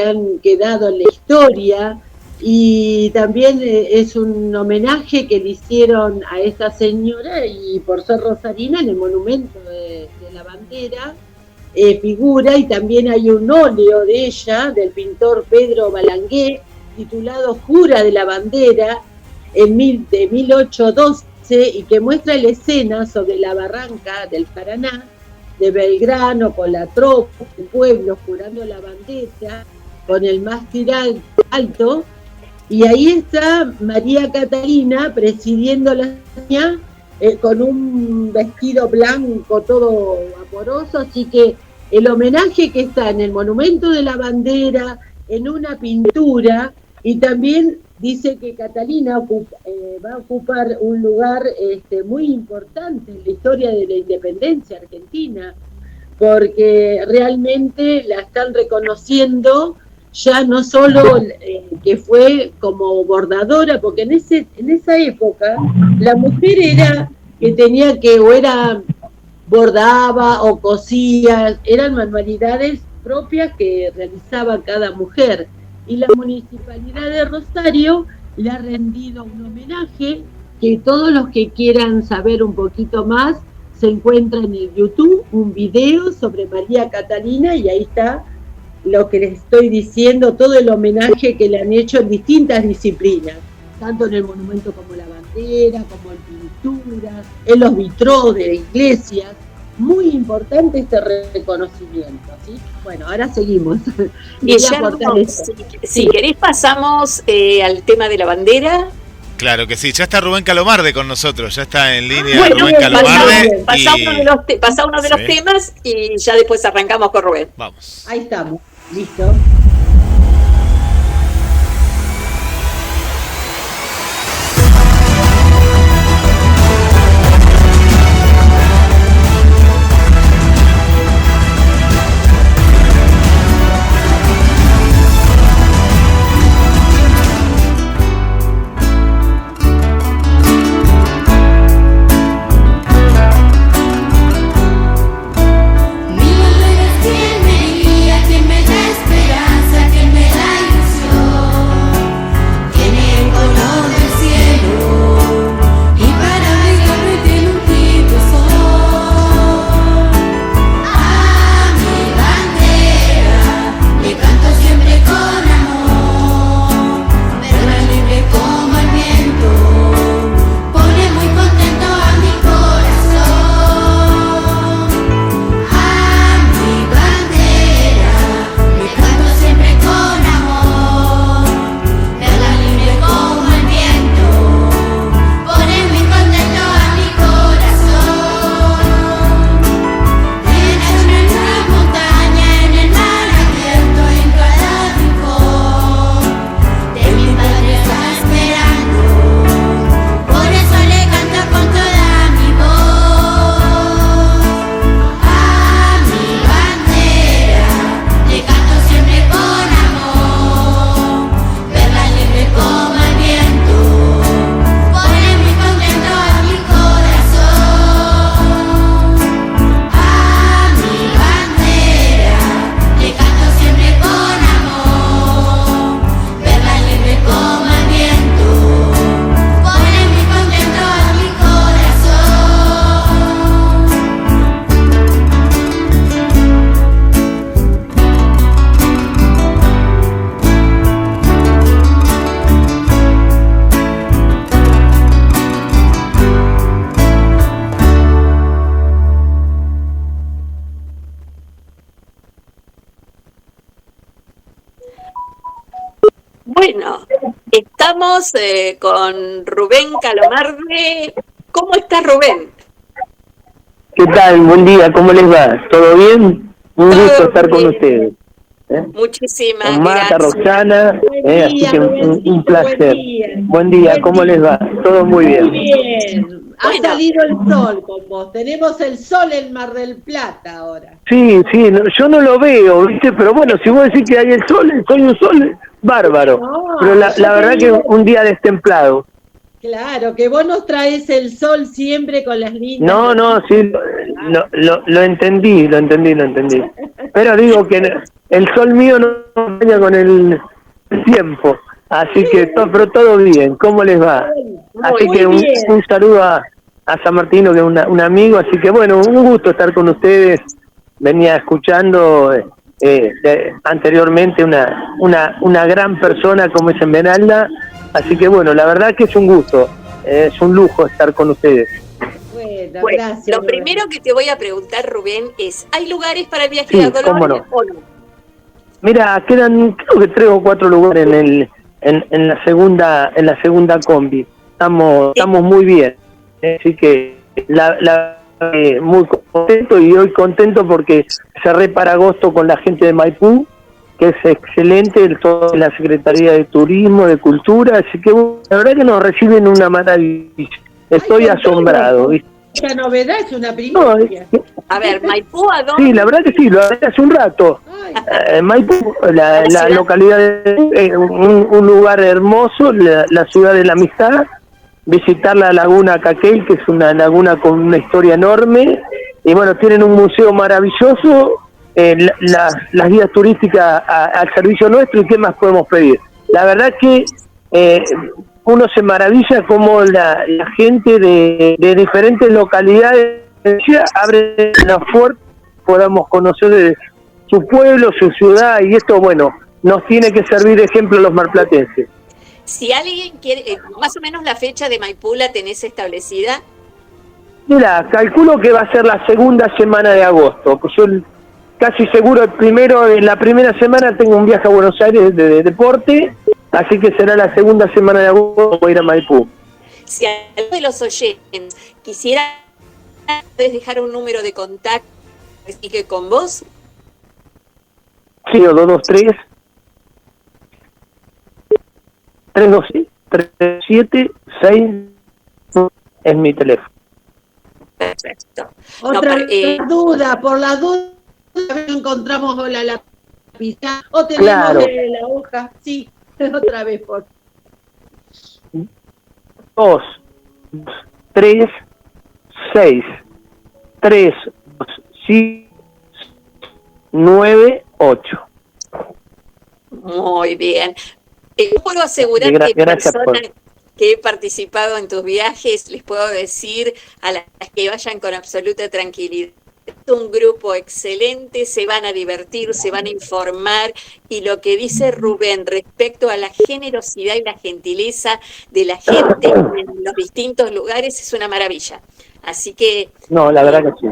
han quedado en la historia, y también es un homenaje que le hicieron a esta señora, y por ser rosarina en el monumento de la bandera figura, y también hay un óleo de ella, del pintor Pedro Balangué, titulado Jura de la Bandera, de 1812, y que muestra la escena sobre la barranca del Paraná, de Belgrano, con la tropa, el pueblo jurando la bandera, con el mástil alto, y ahí está María Catalina presidiendo la ceremonia con un vestido blanco todo vaporoso, así que el homenaje que está en el monumento de la bandera, en una pintura, y también dice que Catalina va a ocupar un lugar muy importante en la historia de la independencia argentina, porque realmente la están reconociendo ya no solo que fue como bordadora, porque en esa época la mujer era que tenía que, o era bordaba o cosía, eran manualidades propias que realizaba cada mujer, y la Municipalidad de Rosario le ha rendido un homenaje que todos los que quieran saber un poquito más se encuentra en el YouTube un video sobre María Catalina, y ahí está lo que les estoy diciendo, todo el homenaje que le han hecho en distintas disciplinas, tanto en el monumento como la bandera, como el pinturas, en los vitrós de iglesias. Muy importante este reconocimiento, ¿sí? Bueno, ahora seguimos. Guillermo, si querés pasamos al tema de la bandera. Claro que sí, ya está Rubén Calomarde con nosotros, ya está en línea Bueno, Rubén Calomarde. Pasa uno de los temas y ya después arrancamos con Rubén. Vamos. Ahí estamos, listo. Quien me da esperanza, quien me da ilusión, tiene el color del cielo y para brillar tiene un tipo sol. A mi bandera le canto siempre con amor, verla libre como el viento pone muy contento a mi corazón. A mi bandera le canto siempre con amor, verla libre como el viento pone muy contento a mi corazón. En la montaña, en el mar abierto, en cada rincón de mi patria está esperando, por eso le canto con toda mi voz. A mi bandera le canto siempre con amor, verla libre como el viento pone muy contento a mi corazón. A mi bandera le canto siempre con amor, verla libre como el viento pone muy contento a mi corazón. Bueno, estamos con Rubén Calomarde. ¿Cómo está Rubén? ¿Qué tal? Buen día, ¿cómo les va? ¿Todo bien? Un gusto estar con ustedes. Muchísimas Con Marta, gracias. Roxana, así que un placer. Buen día, ¿cómo les va? Todo muy bien. Muy bien. Ha salido el sol con vos. Tenemos el sol en Mar del Plata ahora. Sí, yo no lo veo, ¿viste? Pero bueno, si vos decís que hay el sol, soy un sol bárbaro. Pero la verdad que un día destemplado. Claro, que vos nos traes el sol siempre con las líneas. No, sí, lo entendí. Pero digo que el sol mío no acompaña con el tiempo. Así que, pero todo bien, ¿cómo les va? Así que un saludo a San Martino, que es un amigo. Así que bueno, un gusto estar con ustedes. Venía escuchando anteriormente una gran persona como es Esmeralda. Así que bueno, la verdad que es un gusto, es un lujo estar con ustedes. Bueno, gracias, lo primero que te voy a preguntar, Rubén, es, ¿hay lugares para el viaje Sí, a Dolores cómo no. o no? Mira, quedan creo que 3 o 4 lugares en la segunda combi. Estamos muy bien, así que muy contento, y hoy contento porque cerré para agosto con la gente de Maipú, que es excelente, toda la Secretaría de Turismo, de Cultura, así que la verdad que nos reciben una maravilla. Estoy asombrado, ¿viste? Esta novedad es una primicia. A ver, Maipú, ¿a dónde? Sí, la verdad que sí, lo hablé hace un rato. Maipú, la localidad, un lugar hermoso, la ciudad de la amistad, visitar la laguna Caquel, que es una laguna con una historia enorme, y bueno, tienen un museo maravilloso, las guías turísticas al servicio nuestro, y qué más podemos pedir. La verdad que uno se maravilla cómo la gente de diferentes localidades abre la puerta, podamos conocer de su pueblo, su ciudad, y esto, bueno, nos tiene que servir de ejemplo a los marplatenses. Si alguien quiere, más o menos la fecha de Maipú la tenés establecida. Mira, calculo que va a ser la segunda semana de agosto. Pues yo casi seguro en la primera semana tengo un viaje a Buenos Aires de deporte, así que será la segunda semana de agosto voy a ir a Maipú. Si alguno de los oyentes quisiera, puedes dejar un número de contacto y que con vos. Sí, o 223 327 es mi teléfono. Perfecto. Otra duda, por la duda encontramos la lápiz o tenemos Claro. la hoja. Sí, otra vez, por 2, 3, 6, 3, 5, 9, 8. Muy bien. Puedo asegurar que Gracias personas que he participado en tus viajes, les puedo decir a las que vayan con absoluta tranquilidad. Es un grupo excelente, se van a divertir, se van a informar, y lo que dice Rubén respecto a la generosidad y la gentileza de la gente en los distintos lugares es una maravilla. Así que No, la verdad que sí.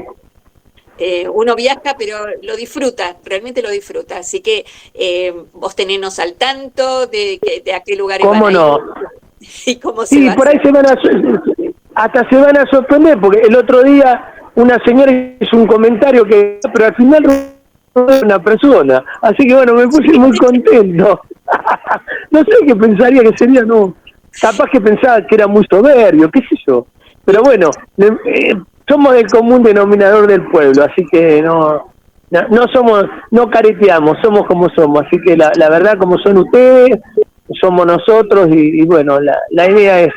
uno viaja, pero lo disfruta, realmente lo disfruta. Así que vos tenernos al tanto de a qué lugares ¿Cómo van a no? ir y cómo se Sí, va a por ahí hacer. hasta se van a sorprender, porque el otro día una señora hizo un comentario pero al final no era una persona, así que bueno, me puse muy contento. No sé qué pensaría que sería, no, capaz que pensaba que era muy soberbio, qué sé yo, pero bueno, somos del común denominador del pueblo, así que no careteamos, somos como somos, así que la verdad, como son ustedes, somos nosotros, y bueno, la idea es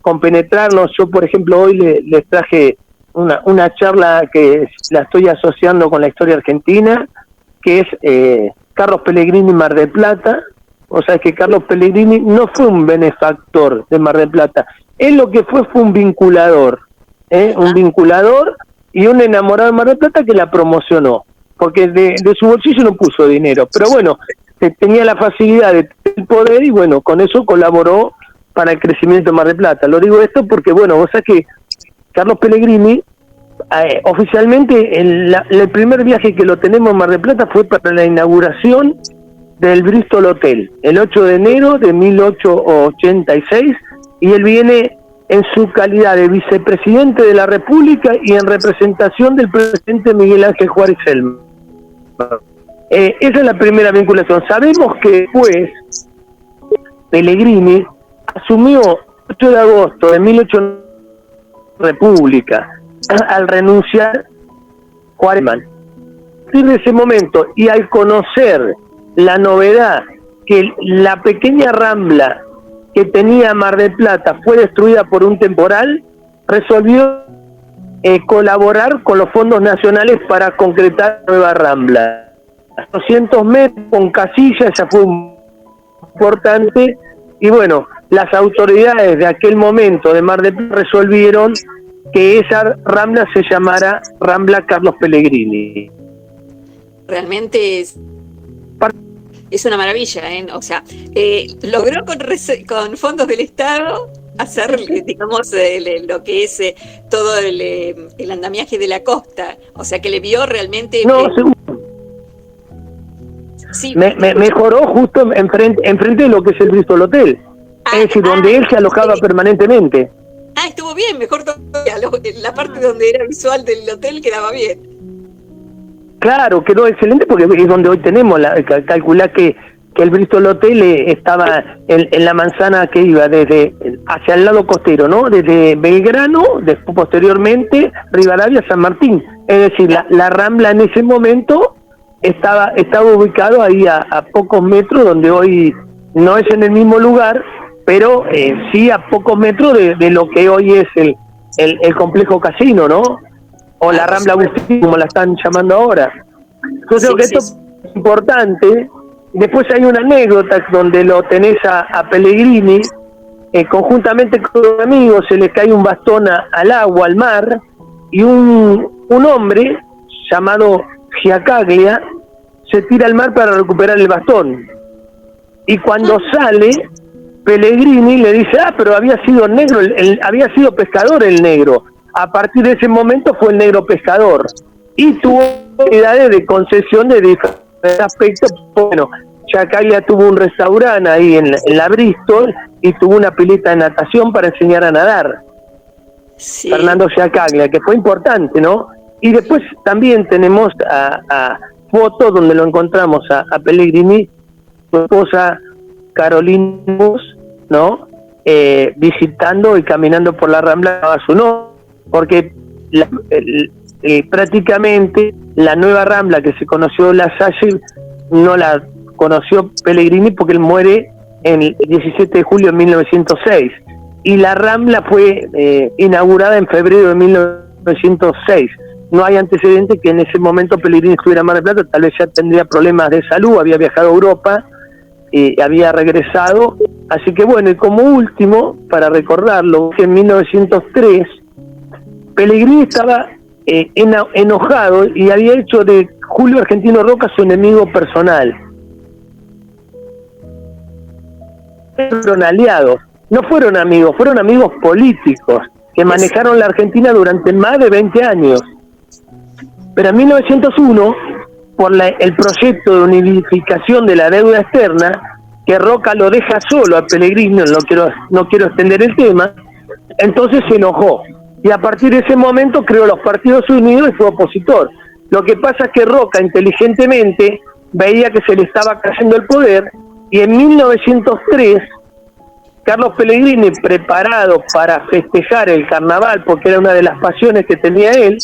compenetrarnos. Yo, por ejemplo, hoy les traje una charla que la estoy asociando con la historia argentina, que es Carlos Pellegrini Mar del Plata. O sea, que Carlos Pellegrini no fue un benefactor de Mar del Plata, él lo que fue un vinculador, un vinculador y un enamorado de Mar del Plata que la promocionó, porque de su bolsillo no puso dinero, pero bueno, tenía la facilidad de tener poder, y bueno, con eso colaboró para el crecimiento de Mar del Plata. Lo digo esto porque, bueno, vos sabés que Carlos Pellegrini, oficialmente, el primer viaje que lo tenemos en Mar del Plata fue para la inauguración del Bristol Hotel, el 8 de enero de 1886, y él viene en su calidad de vicepresidente de la República y en representación del presidente Miguel Ángel Juárez Celma. Esa es la primera vinculación. Sabemos que después Pellegrini asumió 8 de agosto de 1890 República al renunciar Juárez. A partir de ese momento, y al conocer la novedad que la pequeña rambla que tenía Mar del Plata fue destruida por un temporal, resolvió colaborar con los fondos nacionales para concretar la nueva rambla. 200 metros con casillas, ya fue importante, y bueno, las autoridades de aquel momento de Mar del Plata resolvieron que esa rambla se llamara Rambla Carlos Pellegrini. Realmente es una maravilla, ¿eh? O sea, logró con fondos del Estado hacer, digamos, lo que es todo el andamiaje de la costa. O sea, que le vio realmente... Sí, mejoró justo enfrente de lo que es el Bristol Hotel. Es decir, donde él se alojaba permanentemente. Estuvo bien, mejor todavía. La parte donde era visual del hotel quedaba bien. Claro, quedó excelente, porque es donde hoy tenemos, calculá que el Bristol Hotel estaba en la manzana que iba desde hacia el lado costero, ¿no? Desde Belgrano, después posteriormente Rivadavia, San Martín. Es decir, la Rambla en ese momento estaba ubicado ahí a pocos metros, donde hoy no es en el mismo lugar, pero sí a pocos metros de lo que hoy es el complejo casino, ¿no? O la Rambla Agustín, como la están llamando ahora. Yo creo que esto es importante. Después hay una anécdota donde lo tenés a Pellegrini, conjuntamente con un amigo, se le cae un bastón al agua, al mar, y un hombre llamado Giacaglia se tira al mar para recuperar el bastón. Y cuando sale, Pellegrini le dice, pero había sido negro, había sido pescador el negro. A partir de ese momento fue el negro pescador. Y tuvo oportunidades de concesión de diferentes aspectos. Bueno, Chacaglia tuvo un restaurante ahí en la Bristol y tuvo una pileta de natación para enseñar a nadar. Sí. Fernando Chacaglia, que fue importante, ¿no? Y después también tenemos a fotos donde lo encontramos a Pellegrini, su esposa Carolina, ¿no? Visitando y caminando por la Rambla a su nombre, porque prácticamente la nueva Rambla que se conoció La Salle no la conoció Pellegrini porque él muere el 17 de julio de 1906 y la Rambla fue inaugurada en febrero de 1906. No hay antecedente que en ese momento Pellegrini estuviera en Mar del Plata, tal vez ya tendría problemas de salud, había viajado a Europa y había regresado. Así que bueno, y como último, para recordarlo, que en 1903 Pellegrini estaba enojado y había hecho de Julio Argentino Roca su enemigo personal. Fueron aliados, no fueron amigos, fueron amigos políticos que manejaron la Argentina durante más de 20 años. Pero en 1901, por el proyecto de unificación de la deuda externa, que Roca lo deja solo a Pellegrini, no quiero extender el tema, entonces se enojó. Y a partir de ese momento creó los Partidos Unidos y fue opositor. Lo que pasa es que Roca inteligentemente veía que se le estaba cayendo el poder y en 1903 Carlos Pellegrini, preparado para festejar el carnaval, porque era una de las pasiones que tenía él,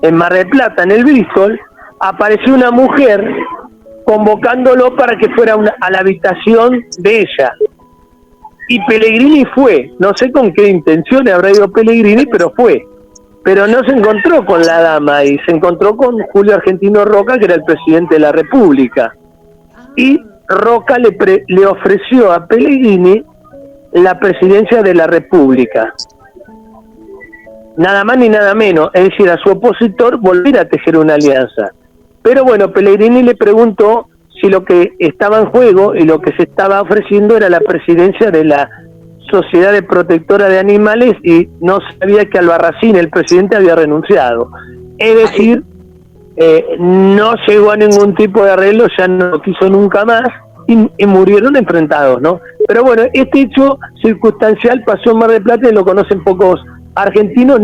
en Mar del Plata, en el Bristol, apareció una mujer convocándolo para que fuera a la habitación de ella. Y Pellegrini fue, no sé con qué intenciones habrá ido Pellegrini, pero fue. Pero no se encontró con la dama y se encontró con Julio Argentino Roca, que era el presidente de la República. Y Roca le ofreció a Pellegrini la presidencia de la República. Nada más ni nada menos, es decir, a su opositor volver a tejer una alianza. Pero bueno, Pellegrini le preguntó si lo que estaba en juego y lo que se estaba ofreciendo era la presidencia de la Sociedad de Protectora de Animales y no sabía que Albarracín, el presidente, había renunciado. Es decir, no llegó a ningún tipo de arreglo, ya no lo quiso nunca más y murieron enfrentados, ¿no? Pero bueno, este hecho circunstancial pasó en Mar del Plata y lo conocen pocos argentinos,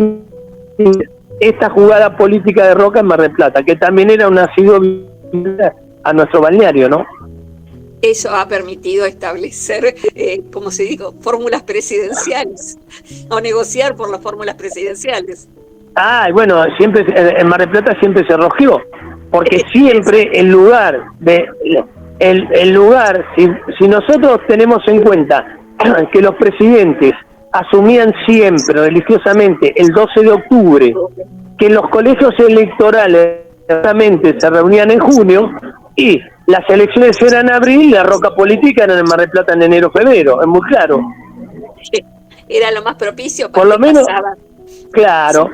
esta jugada política de Roca en Mar del Plata, que también era un asiduo a nuestro balneario, ¿no? Eso ha permitido establecer, como se dijo, fórmulas presidenciales, o negociar por las fórmulas presidenciales. Bueno, siempre en Mar del Plata siempre se rogió, porque siempre el lugar, si nosotros tenemos en cuenta que los presidentes asumían siempre religiosamente el 12 de octubre, que los colegios electorales se reunían en junio y las elecciones eran en abril y la roca política era en Mar del Plata en enero-febrero, es muy claro. Era lo más propicio para por lo menos pasaba. Claro.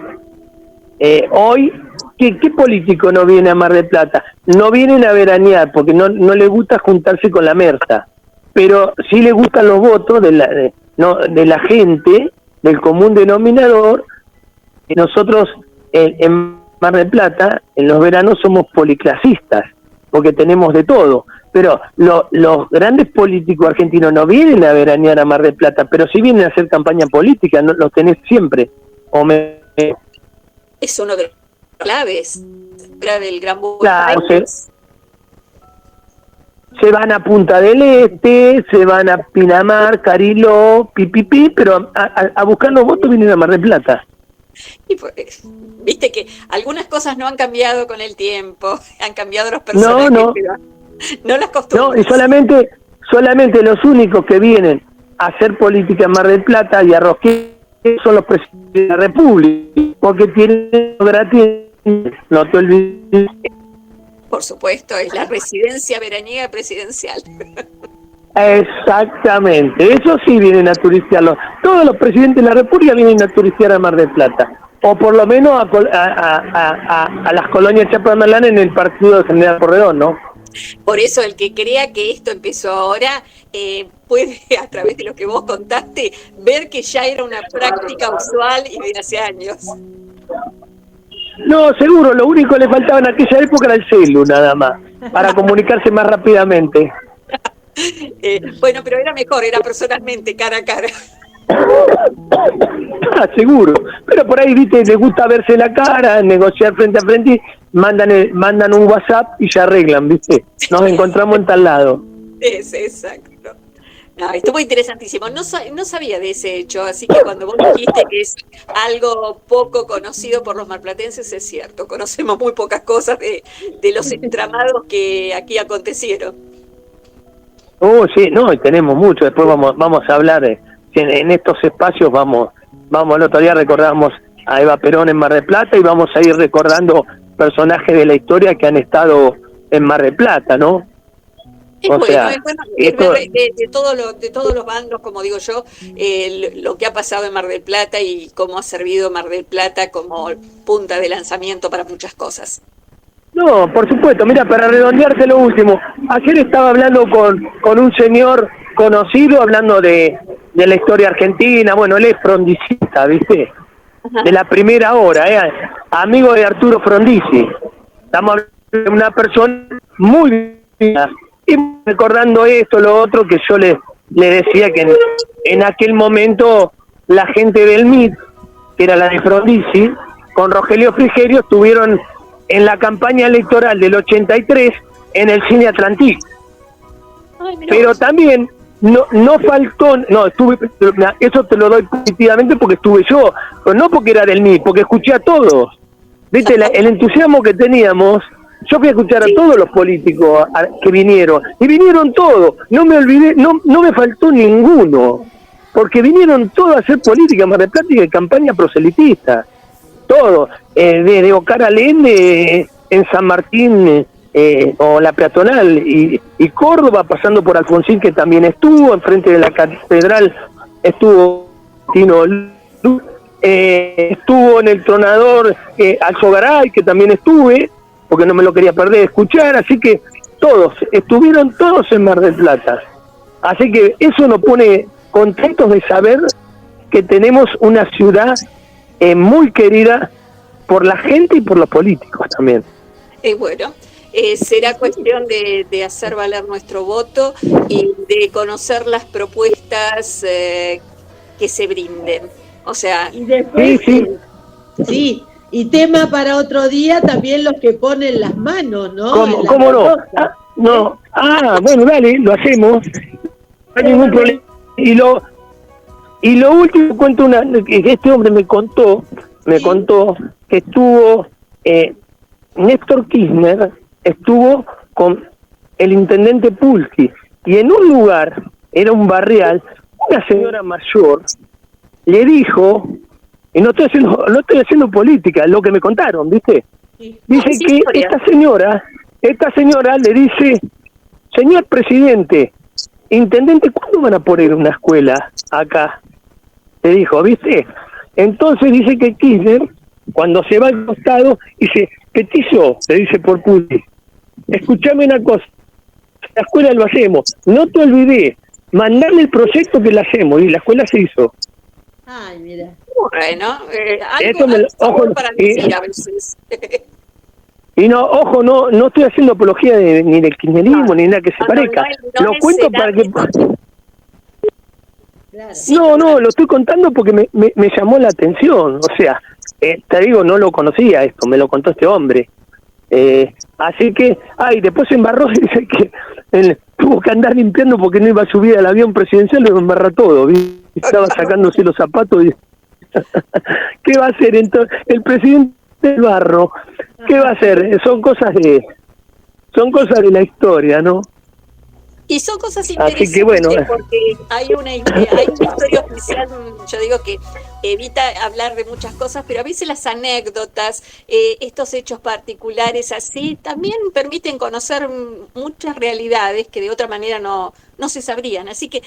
Hoy, ¿qué político no viene a Mar del Plata? No vienen a veranear porque no le gusta juntarse con la merta, pero sí le gustan los votos de la gente, del común denominador. Nosotros en Mar del Plata, en los veranos somos policlasistas, porque tenemos de todo, pero los grandes políticos argentinos no vienen a veranear a Mar del Plata, pero sí vienen a hacer campaña política, ¿no? Los tenés siempre. Es uno de los claves del Gran Buenos claro, Aires. Se van a Punta del Este, se van a Pinamar, Cariló, Pipipi, pero a buscar los votos vienen a Mar del Plata. Y pues, viste que algunas cosas no han cambiado con el tiempo, han cambiado los personajes, pero no las costumbres. No, y solamente los únicos que vienen a hacer política en Mar del Plata y a rosquear son los presidentes de la República, porque tienen gratis, no te olvides. Por supuesto, es la residencia veraniega presidencial. Exactamente, eso sí vienen a turistearlo. Todos los presidentes de la República vienen a turistear a Mar del Plata, o por lo menos a las colonias Chapadmalán en el partido de General Porredón, ¿no? Por eso el que crea que esto empezó ahora puede, a través de lo que vos contaste, ver que ya era una práctica usual y de hace años. No, seguro, lo único que le faltaba en aquella época era el celu, nada más, para comunicarse más rápidamente. Bueno, pero era mejor, era personalmente, cara a cara. Seguro, pero por ahí, viste, les gusta verse la cara, negociar frente a frente, mandan un WhatsApp y ya arreglan, viste, nos encontramos en tal lado. Es exacto. No, estuvo interesantísimo. No sabía de ese hecho, así que cuando vos dijiste que es algo poco conocido por los marplatenses, es cierto. Conocemos muy pocas cosas de los entramados que aquí acontecieron. Oh, sí, no, y tenemos mucho. Después vamos a hablar en estos espacios. Vamos, el otro día recordamos a Eva Perón en Mar del Plata y vamos a ir recordando personajes de la historia que han estado en Mar del Plata, ¿no? Es bueno ver de todos los bandos, como digo yo, lo que ha pasado en Mar del Plata y cómo ha servido Mar del Plata como punta de lanzamiento para muchas cosas. No, por supuesto. Mira, para redondearte lo último, ayer estaba hablando con un señor conocido, hablando de la historia argentina. Bueno, él es frondicista, ¿viste? De la primera hora, amigo de Arturo Frondizi. Estamos hablando de una persona muy bien. Y recordando esto, lo otro, que yo le decía que en aquel momento la gente del MIT, que era la de Frondizi, con Rogelio Frigerio, estuvieron en la campaña electoral del 83 en el Cine Atlantic. Pero también no faltó, eso te lo doy positivamente porque estuve yo, pero no porque era del MIT, porque escuché a todos. ¿Viste? El entusiasmo que teníamos. Yo fui a escuchar a todos los políticos que vinieron, y vinieron todos, no me olvidé, no me faltó ninguno, porque vinieron todos a hacer política, Mar del Plata y de campaña proselitista, todos, de Ocar Allende, en San Martín, o la peatonal, y Córdoba, pasando por Alfonsín, que también estuvo, enfrente de la catedral estuvo Tino Luz, estuvo en el Tronador Alzogaray, que también estuve, porque no me lo quería perder de escuchar, así que estuvieron todos en Mar del Plata. Así que eso nos pone contentos de saber que tenemos una ciudad muy querida por la gente y por los políticos también. Bueno, será cuestión de hacer valer nuestro voto y de conocer las propuestas que se brinden. O sea, y después, sí. Y tema para otro día también los que ponen las manos, ¿no? ¿Cómo no? Bueno, dale, lo hacemos. No hay ningún problema. Y lo último, cuento que este hombre me contó que estuvo, Néstor Kirchner estuvo con el intendente Pulsi, y en un lugar, era un barrial, una señora mayor le dijo, y no estoy haciendo política, lo que me contaron, ¿viste? Dice que esta señora le dice, señor presidente, intendente, ¿cuándo van a poner una escuela acá? Le dijo, ¿viste? Entonces dice que Kirchner, cuando se va al costado, dice, Petizo, le dice por Pulsi, escuchame una cosa, la escuela lo hacemos, no te olvides, mandarle el proyecto que la hacemos, y la escuela se hizo. Ay, mira. Bueno, algo para decir a veces. Y ojo, no estoy haciendo apología ni del kirchnerismo, ni nada que se parezca. Lo cuento para que... No, lo estoy contando porque me llamó la atención. O sea, te digo, no lo conocía esto, me lo contó este hombre. Así que, después se embarró, dice que tuvo que andar limpiando porque no iba a subir al avión presidencial, lo embarró todo, ¿viste? Estaba sacándose los zapatos y... ¿Qué va a hacer entonces el presidente del barro? ¿Qué va a hacer? Son cosas de la historia, ¿no? Y son cosas interesantes, así que bueno, porque hay una historia oficial, yo digo que evita hablar de muchas cosas, pero a veces las anécdotas, estos hechos particulares así, también permiten conocer muchas realidades que de otra manera no se sabrían. Así que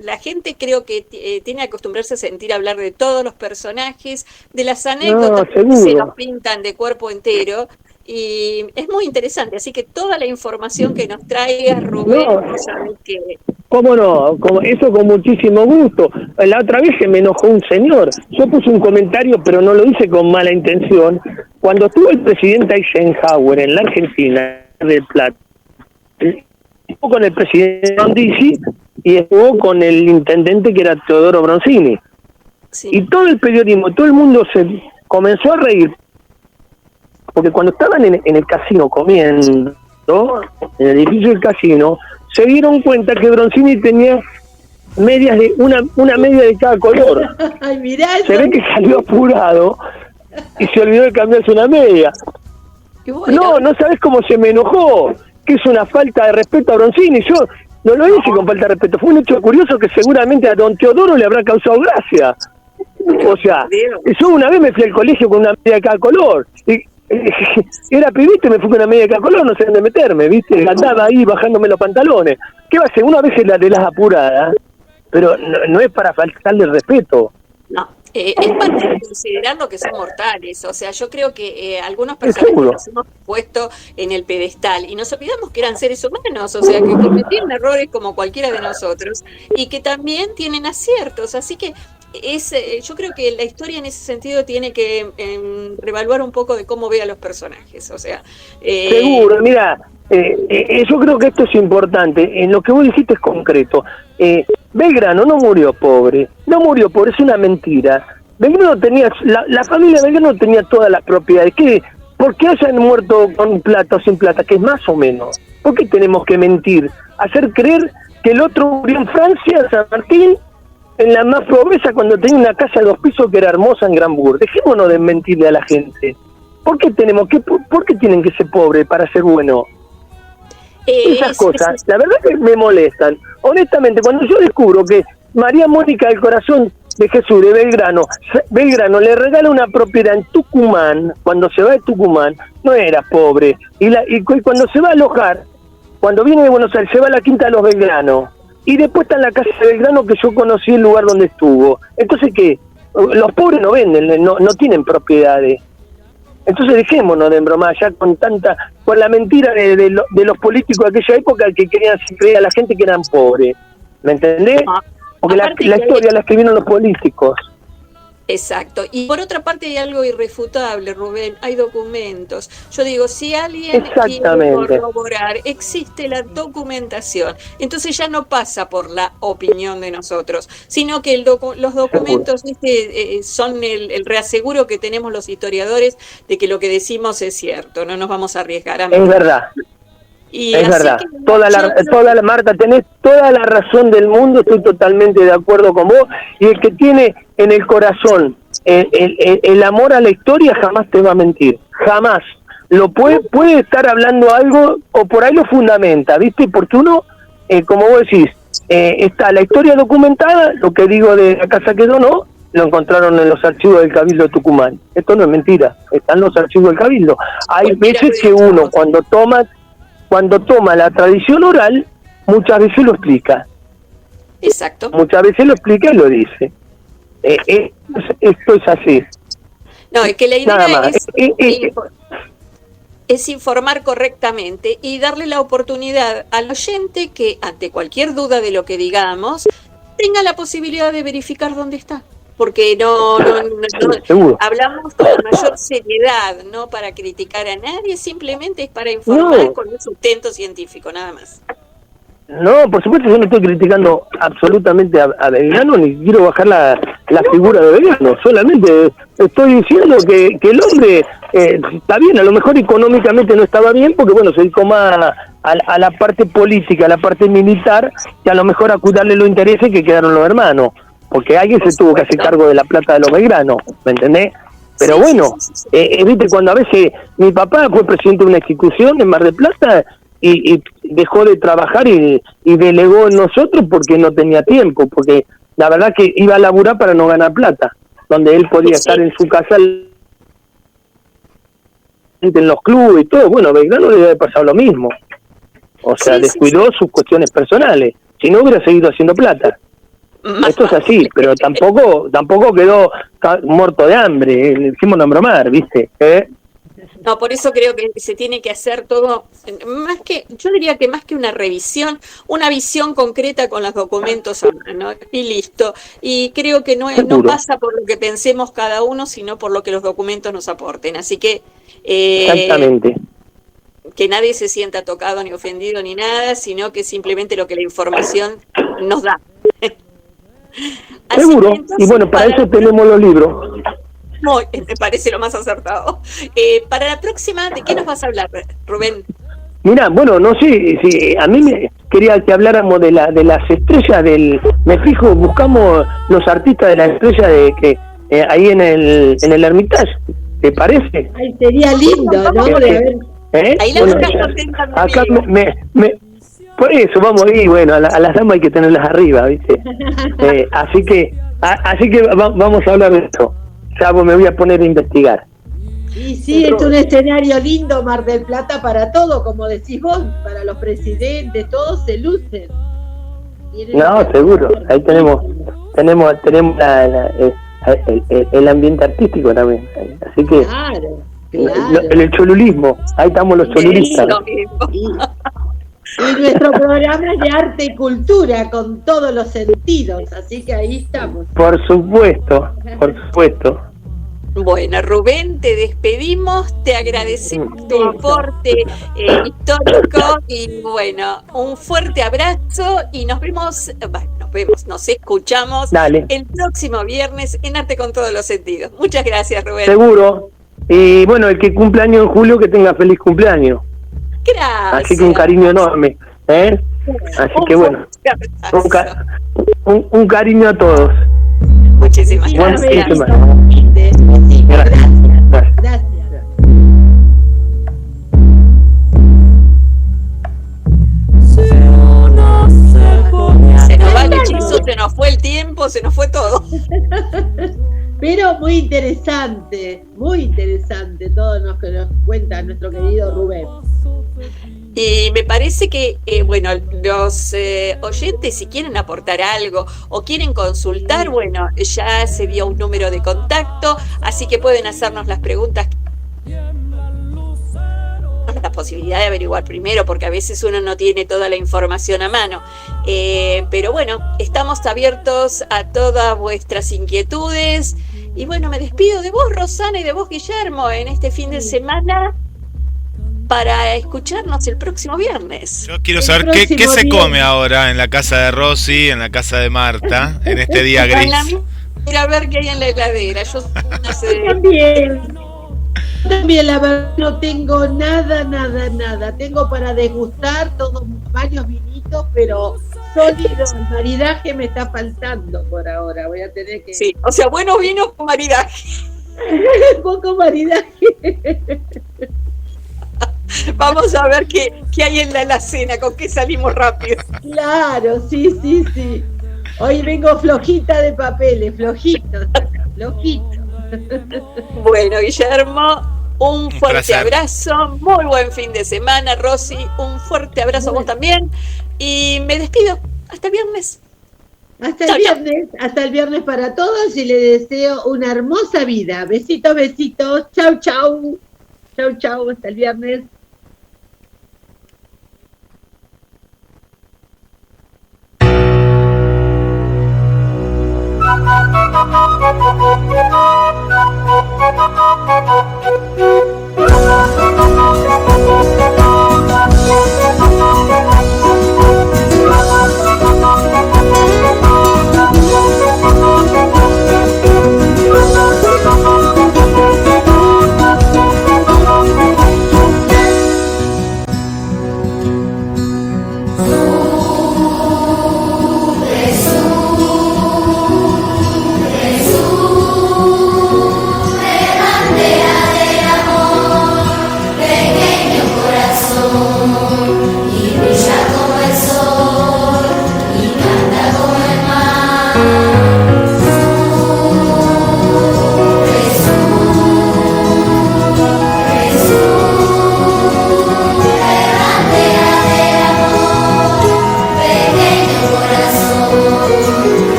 la gente creo que tiene que acostumbrarse a sentir hablar de todos los personajes, de las anécdotas que se nos pintan de cuerpo entero, Y es muy interesante, así que toda la información que nos traiga Rubén, sabes que... ¿Cómo no? Eso con muchísimo gusto. La otra vez se me enojó un señor. Yo puse un comentario, pero no lo hice con mala intención. Cuando estuvo el presidente Eisenhower en la Argentina, del Plata, estuvo con el presidente Frondizi y estuvo con el intendente que era Teodoro Bronzini. Sí. Y todo el periodismo, todo el mundo se comenzó a reír. Porque cuando estaban en el casino comiendo, en el edificio del casino, se dieron cuenta que Bronzini tenía medias de una media de cada color. Ay, mirá eso. Se ve que salió apurado y se olvidó de cambiarse una media. Bueno. No sabes cómo se me enojó, que es una falta de respeto a Bronzini. Yo no lo hice con falta de respeto, fue un hecho curioso que seguramente a don Teodoro le habrá causado gracia. O sea, yo una vez me fui al colegio con una media de cada color. Y era pibito y me fui con una media de cada color, no sé dónde meterme, ¿viste? Andaba ahí bajándome los pantalones. ¿Qué va a ser? Una vez de las apuradas, pero no es para faltarle el respeto. No, es para considerar lo que son mortales. O sea, yo creo que algunos personajes los hemos puesto en el pedestal y nos olvidamos que eran seres humanos, o sea, que cometían errores como cualquiera de nosotros y que también tienen aciertos. Así que yo creo que la historia en ese sentido tiene que reevaluar un poco de cómo ve a los personajes, o sea... Seguro, mira, yo creo que esto es importante, en lo que vos dijiste es concreto. Belgrano no murió pobre, es una mentira. Belgrano tenía, la familia Belgrano tenía todas las propiedades. ¿Por qué hayan muerto con plata o sin plata? Que es más o menos. ¿Por qué tenemos que mentir? Hacer creer que el otro murió en Francia, en San Martín, en la más pobreza, cuando tenía una casa de 2 pisos que era hermosa en Granburg. Dejémonos de mentirle a la gente. ¿Por qué tienen que ser pobres para ser buenos? Esas cosas, la verdad que me molestan. Honestamente, cuando yo descubro que María Mónica del Corazón de Jesús de Belgrano le regala una propiedad en Tucumán, cuando se va de Tucumán, no era pobre. Y cuando se va a alojar, cuando viene de Buenos Aires, se va a la Quinta de los Belgrano. Y después está en la casa de Belgrano, que yo conocí el lugar donde estuvo. Entonces, ¿qué? Los pobres no venden, no tienen propiedades. Entonces dejémonos de embromar ya con la mentira de los políticos de aquella época que querían hacer creer a la gente que eran pobres. ¿Me entendés? Porque la historia la escribieron los políticos. Exacto. Y por otra parte hay algo irrefutable, Rubén, hay documentos. Yo digo, si alguien quiere corroborar, existe la documentación. Entonces ya no pasa por la opinión de nosotros, sino que los documentos son el reaseguro que tenemos los historiadores de que lo que decimos es cierto, no nos vamos a arriesgar a mentir. Es verdad. Es verdad, Marta, tenés toda la razón del mundo, estoy totalmente de acuerdo con vos, y el que tiene en el corazón el amor a la historia jamás te va a mentir, jamás. Puede estar hablando algo o por ahí lo fundamenta, ¿viste? Porque uno, como vos decís, está la historia documentada, lo que digo de la casa que donó, lo encontraron en los archivos del Cabildo de Tucumán. Esto no es mentira, están los archivos del Cabildo. Hay veces que uno cuando toma la tradición oral, muchas veces lo explica. Exacto. Muchas veces lo explica y lo dice. Esto es así. No, es que la idea es informar correctamente y darle la oportunidad al oyente que, ante cualquier duda de lo que digamos, tenga la posibilidad de verificar dónde está. Porque no hablamos con la mayor seriedad, no para criticar a nadie, simplemente es para informar con un sustento científico, nada más. No, por supuesto yo no estoy criticando absolutamente a Belgrano, ni quiero bajar la figura de Belgrano, solamente estoy diciendo que el hombre está bien, a lo mejor económicamente no estaba bien, porque bueno, se dedicó más a la parte política, a la parte militar, que a lo mejor a cuidarle los intereses que quedaron los hermanos. Porque alguien se tuvo que hacer cargo de la plata de los Belgrano, ¿me entendés? Pero bueno, viste, cuando a veces mi papá fue presidente de una institución en Mar del Plata y dejó de trabajar y delegó en nosotros porque no tenía tiempo, porque la verdad que iba a laburar para no ganar plata, donde él podía estar en su casa en los clubes y todo. Bueno, Belgrano le debe haber pasado lo mismo. O sea, descuidó sus cuestiones personales, si no hubiera seguido haciendo plata. Esto es así, pero tampoco quedó muerto de hambre, le hicimos embromar, ¿viste? No, por eso creo que se tiene que hacer todo, yo diría que más que una revisión, una visión concreta con los documentos a mano, y listo. Y creo que no pasa por lo que pensemos cada uno, sino por lo que los documentos nos aporten. Así que Exactamente. Que nadie se sienta tocado ni ofendido ni nada, sino que simplemente lo que la información nos da. Así Seguro. que entonces, Y bueno, para eso tenemos los libros. me parece lo más acertado. Para la próxima, ¿de qué nos vas a hablar, Rubén? Mira, bueno, no sé, si a mí me quería que habláramos de las estrellas me fijo, buscamos los artistas de la estrella de que ahí en el Hermitage, ¿te parece? Ay, sería lindo, ¿no? Ahí la bueno, buscas contenta acá conmigo. por eso vamos a ir, bueno, a las damas hay que tenerlas arriba, ¿viste? Así que vamos a hablar de eso. Ya me voy a poner a investigar. Y sí, es un escenario lindo, Mar del Plata, para todo, como decís vos, para los presidentes, todos se lucen. No, seguro, ahí tenemos el ambiente artístico también, así que claro. el cholulismo, ahí estamos los cholulistas. Y nuestro programa es de arte y cultura con todos los sentidos, así que ahí estamos. Por supuesto. Bueno, Rubén, te despedimos, te agradecemos tu aporte histórico y bueno, un fuerte abrazo y nos escuchamos el próximo viernes en Arte con Todos los Sentidos. Muchas gracias, Rubén. Seguro. Y bueno, el que cumple años en julio, que tenga feliz cumpleaños. Gracias. Así que un cariño enorme. Así que bueno, un cariño a todos. Muchísimas gracias. Gracias. Se nos va el hechizo, se nos fue el tiempo, se nos fue todo. Pero muy interesante todo lo que nos cuenta nuestro querido Rubén. Y me parece que, los oyentes, si quieren aportar algo o quieren consultar, bueno, ya se dio un número de contacto, así que pueden hacernos las preguntas. La posibilidad de averiguar primero, porque a veces uno no tiene toda la información a mano. Pero bueno, estamos abiertos a todas vuestras inquietudes. Y bueno, me despido de vos, Rosana, y de vos, Guillermo, en este fin de semana, para escucharnos el próximo viernes. Yo quiero saber qué se come ahora en la casa de Rosy, en la casa de Marta, en este día gris. Ir a ver qué hay en la heladera. Yo no sé. También la verdad no tengo nada. Tengo para degustar todos varios vinitos, pero sólido, el maridaje me está faltando por ahora. Voy a tener que... Sí, o sea, buenos vinos con maridaje. Poco maridaje. Vamos a ver qué hay en la alacena, con qué salimos rápido. Claro, sí. Hoy vengo flojita de papeles, flojito. Bueno, Guillermo, un fuerte abrazo, muy buen fin de semana, Rosy, un fuerte abrazo a vos también, y me despido, hasta el viernes. Hasta el viernes para todos y les deseo una hermosa vida. Besitos, chau, hasta el viernes.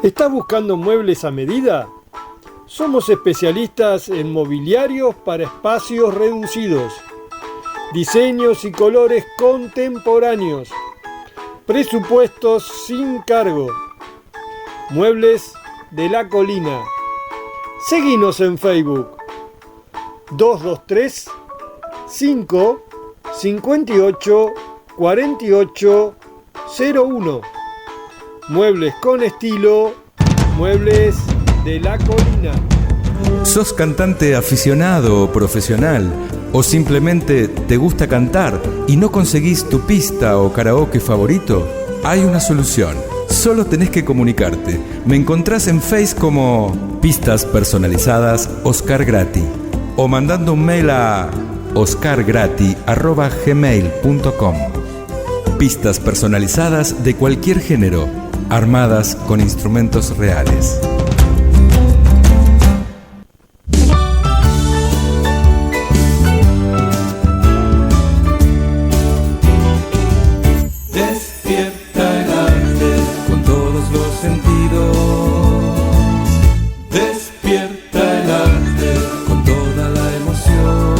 ¿Estás buscando muebles a medida? Somos especialistas en mobiliarios para espacios reducidos, diseños y colores contemporáneos, presupuestos sin cargo. Muebles de la Colina. Seguinos en Facebook 223 5 58 48 01. Muebles con estilo, Muebles de la Colina. ¿Sos cantante aficionado o profesional? ¿O simplemente te gusta cantar y no conseguís tu pista o karaoke favorito? Hay una solución. Solo tenés que comunicarte. Me encontrás en Face como Pistas Personalizadas Oscar Grati o mandando un mail a oscargrati@gmail.com. Pistas personalizadas de cualquier género, armadas con instrumentos reales. Despierta el arte con todos los sentidos. Despierta el arte con toda la emoción.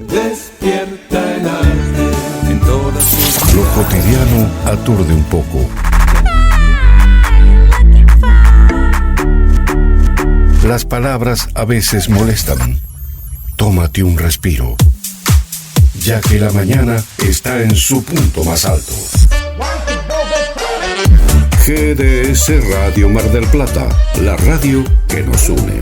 Despierta el arte en todas sus... Lo cotidiano aturde un poco. Las palabras a veces molestan. Tómate un respiro, ya que la mañana está en su punto más alto. GDS Radio Mar del Plata, la radio que nos une.